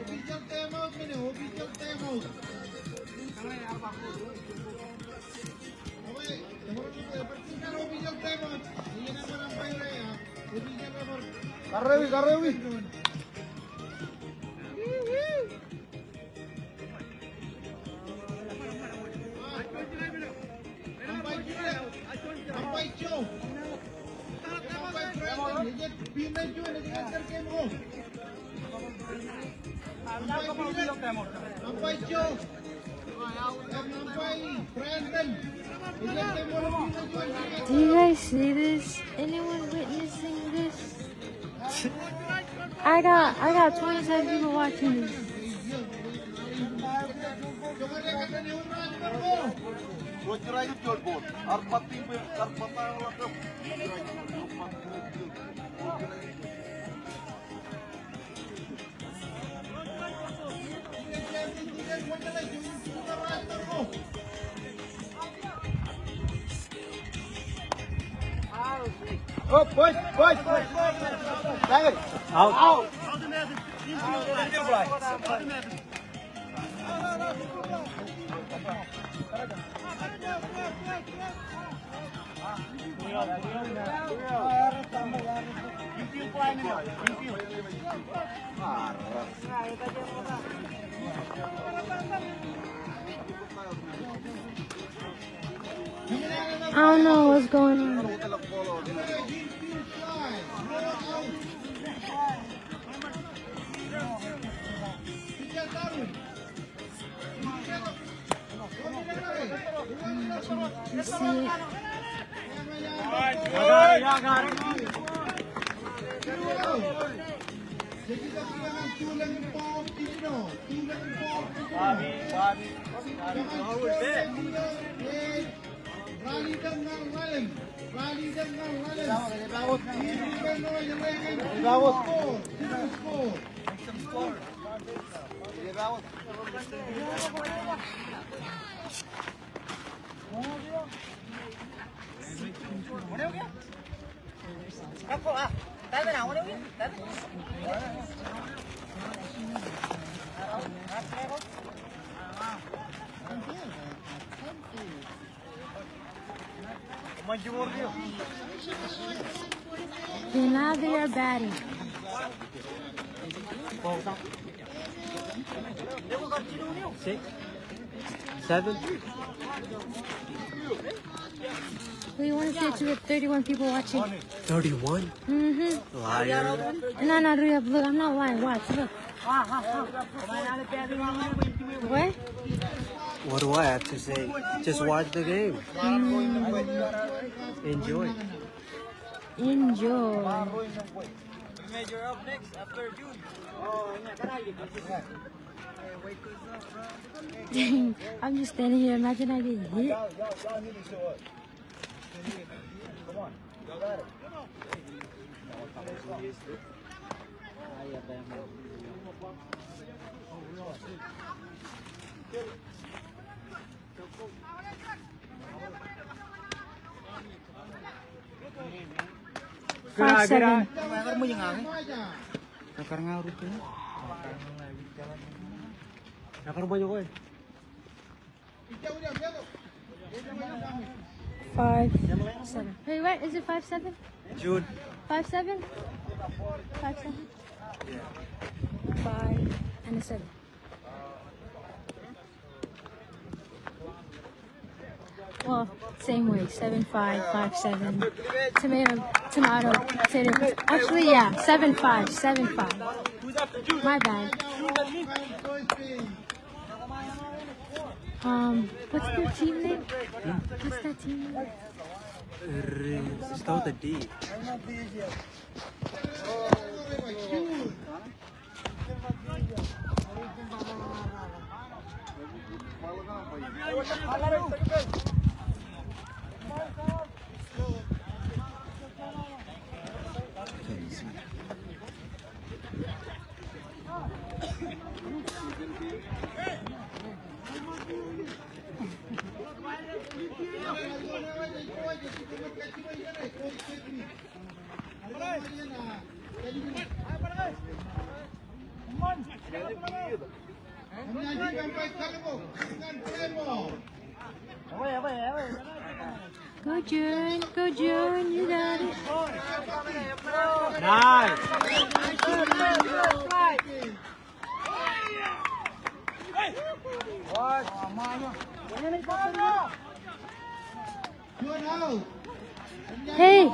Official timeout, mini. Official timeout. Okay, pertikan official timeout. Hindi na walang payo ya. Official timeout. Karrewi. Ampay Joe. Ampay Brandon. Higit Pinay Joe. Nag-enter game mo. Ampay Joe. Ampay Brandon. Higit game mo lang Pinay Joe. Do you guys see this? Anyone witnessing this? I got 27 people watching this. What's your right your board? Arpat people, arpat tayo lang ko. Oh, boys. David. Out. I don't know what's going on. Let's see. Okay, now they are batting. 6, 7. What do you want to say to the 31 people watching? 31? Mm-hmm. Liar. No, look, I'm not lying. Watch, look. What? What do I have to say? Just watch the game. Enjoy. Enjoy. You're up next after June. I'm just standing here. Imagine I get hit. Five, 7. Nakarumah ko eh. 5, 7. Wait, what? Is it 5, 7? June. 5, 7? 5, 7? Yeah. 5 and a 7. Well, same way. 7, 5, 5, 7. Tomato, potato. Actually, yeah. 7, 5, 7, 5. My bad. What's their team name? What's that team name? Start the D. Go June, you got it. Nice. Hey.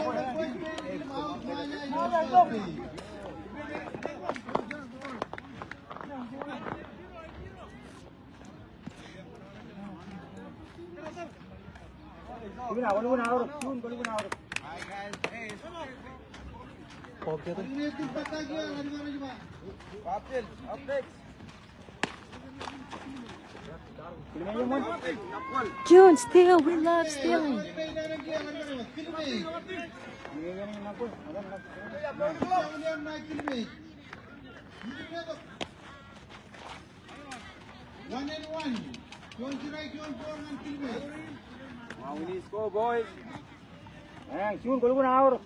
June, steal. We love stealing. One and one. Don't you like your ball and kill me? We need score, boys. June, go out.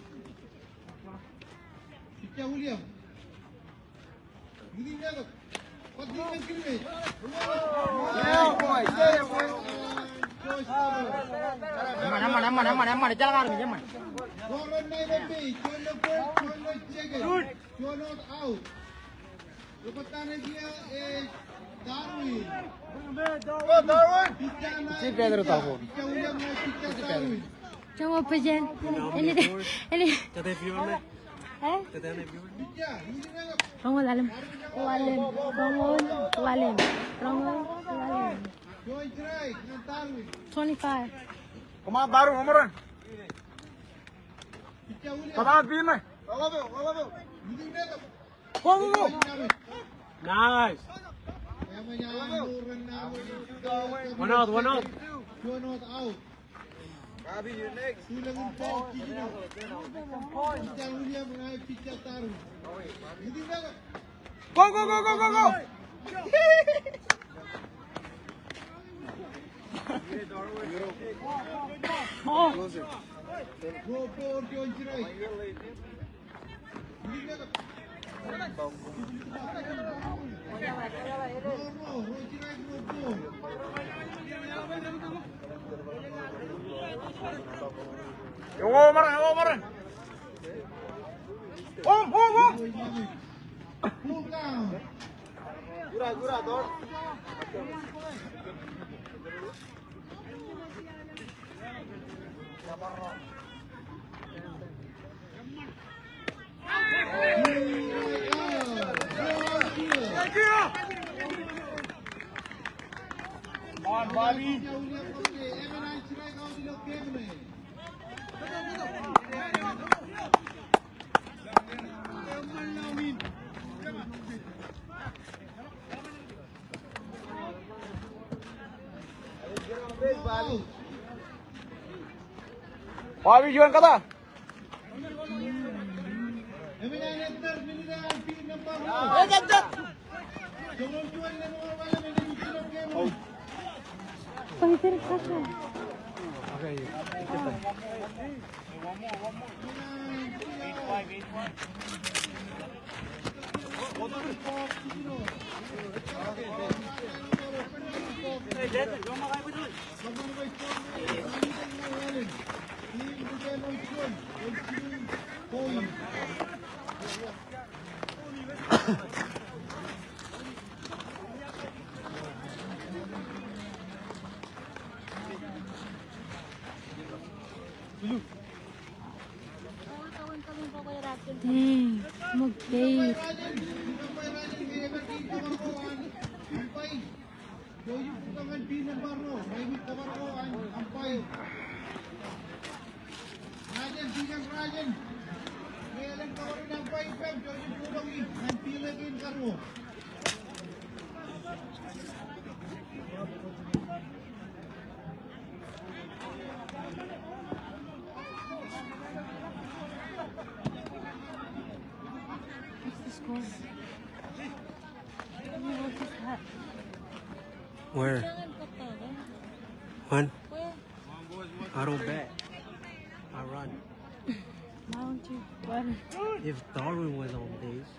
William. What do you kill me? Yeah, boys. Stay, boys. Aman. Jalan, run na yung page. One the first, one the second. One not out. Dapat na dia is Darwin. Si Pedro tahu. Pitya ulang na pitya Darwin. Coba apa Jen? Ini. Tete viewer na. Eh? Tete na viewer. Pitya, hindi na Rongol alam. Lalim. Rongol lalim. Rongol lalim. Joy strike ng Darwin. 25. Come on, Daru, Omaran. Pitya ulang. Come on, Pin. Hindi na. Go, go, go. Nice. Kaya manyaan run na. One out, one out. One not out. Gabi, you next. Tulang yung ball. Pitya ulang mga pitya Darwin. Hindi na. Go, go, go, go, go, go. Oh. Closer. Go for Joy strike. Hindi na. No, Joy strike no go. Yung Omaran, yung Omaran. Om. Move down. Gura, Dor. Come on, Bobby. Bobby, jualan kata. Pag-itir ka siya. Okay. Dang, mag-bait. What's the score? What is that? Where? One. I don't bet. I run. Why don't you run? If Darwin was on base.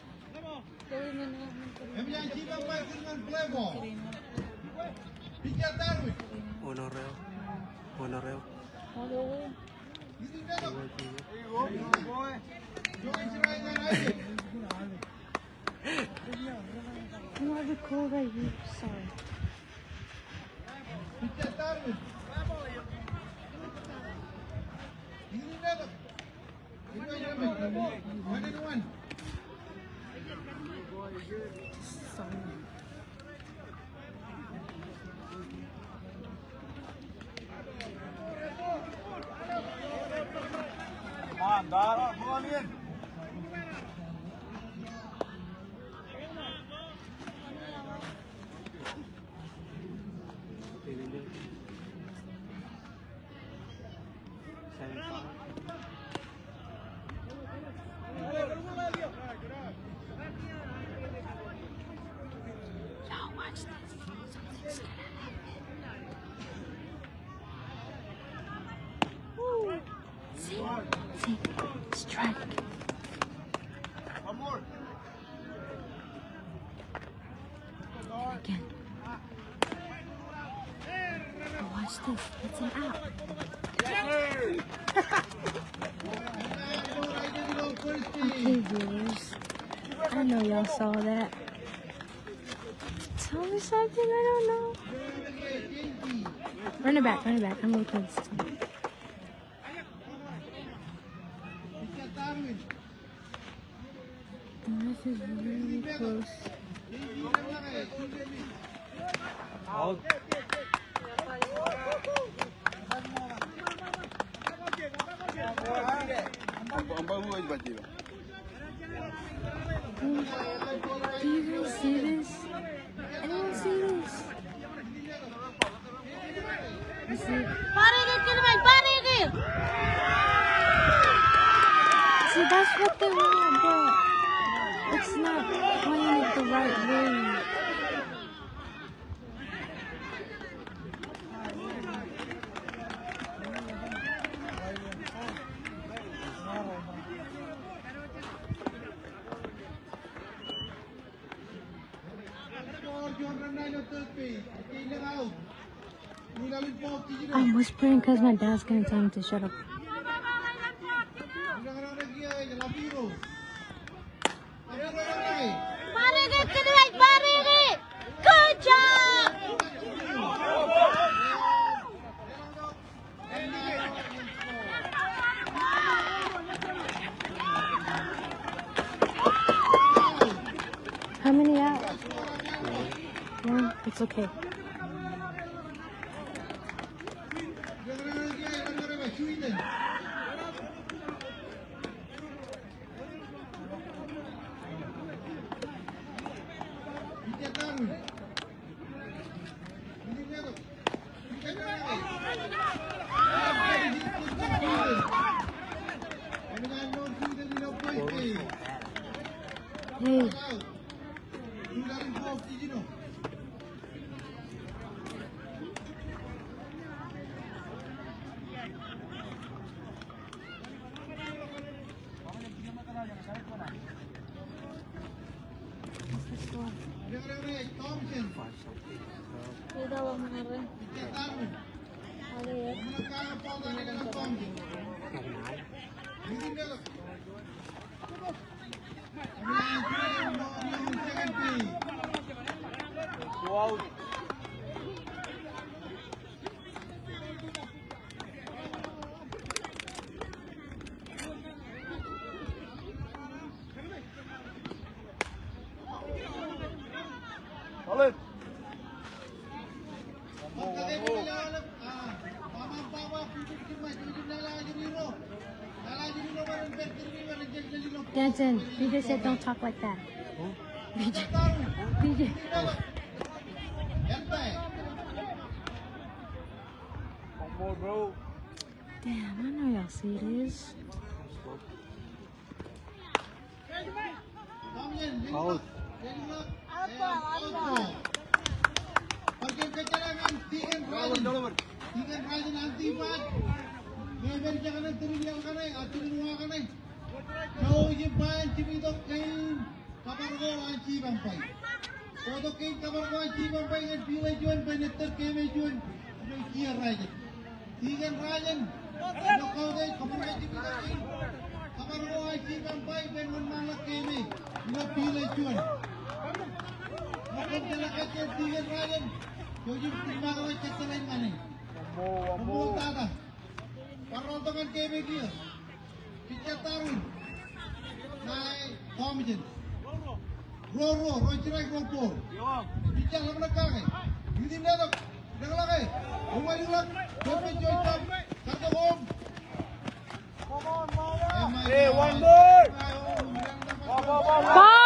Honoreo. You have a call right here. Sorry. Sorry. Come on, Dara, come on in. Y'all watch this. Something's gonna happen. See, strike. One more. Again. Watch this. It's an out. Okay, viewers. I know y'all saw that. Tell me something I don't know. Run it back, run it back. I'm really close. This is really close. Out. Do you guys see this? Anyone see this? You see it? See, that's what they want, but it's not playing it the right way. I'm whispering because my dad's gonna tell me to shut up. Good job! How many out? One? It's okay. Hey. Wow. Solid. Danton, BJ said don't talk like that. BJ. One more, bro. Damn, I know y'all see this. Out. Hey, one more. Ball!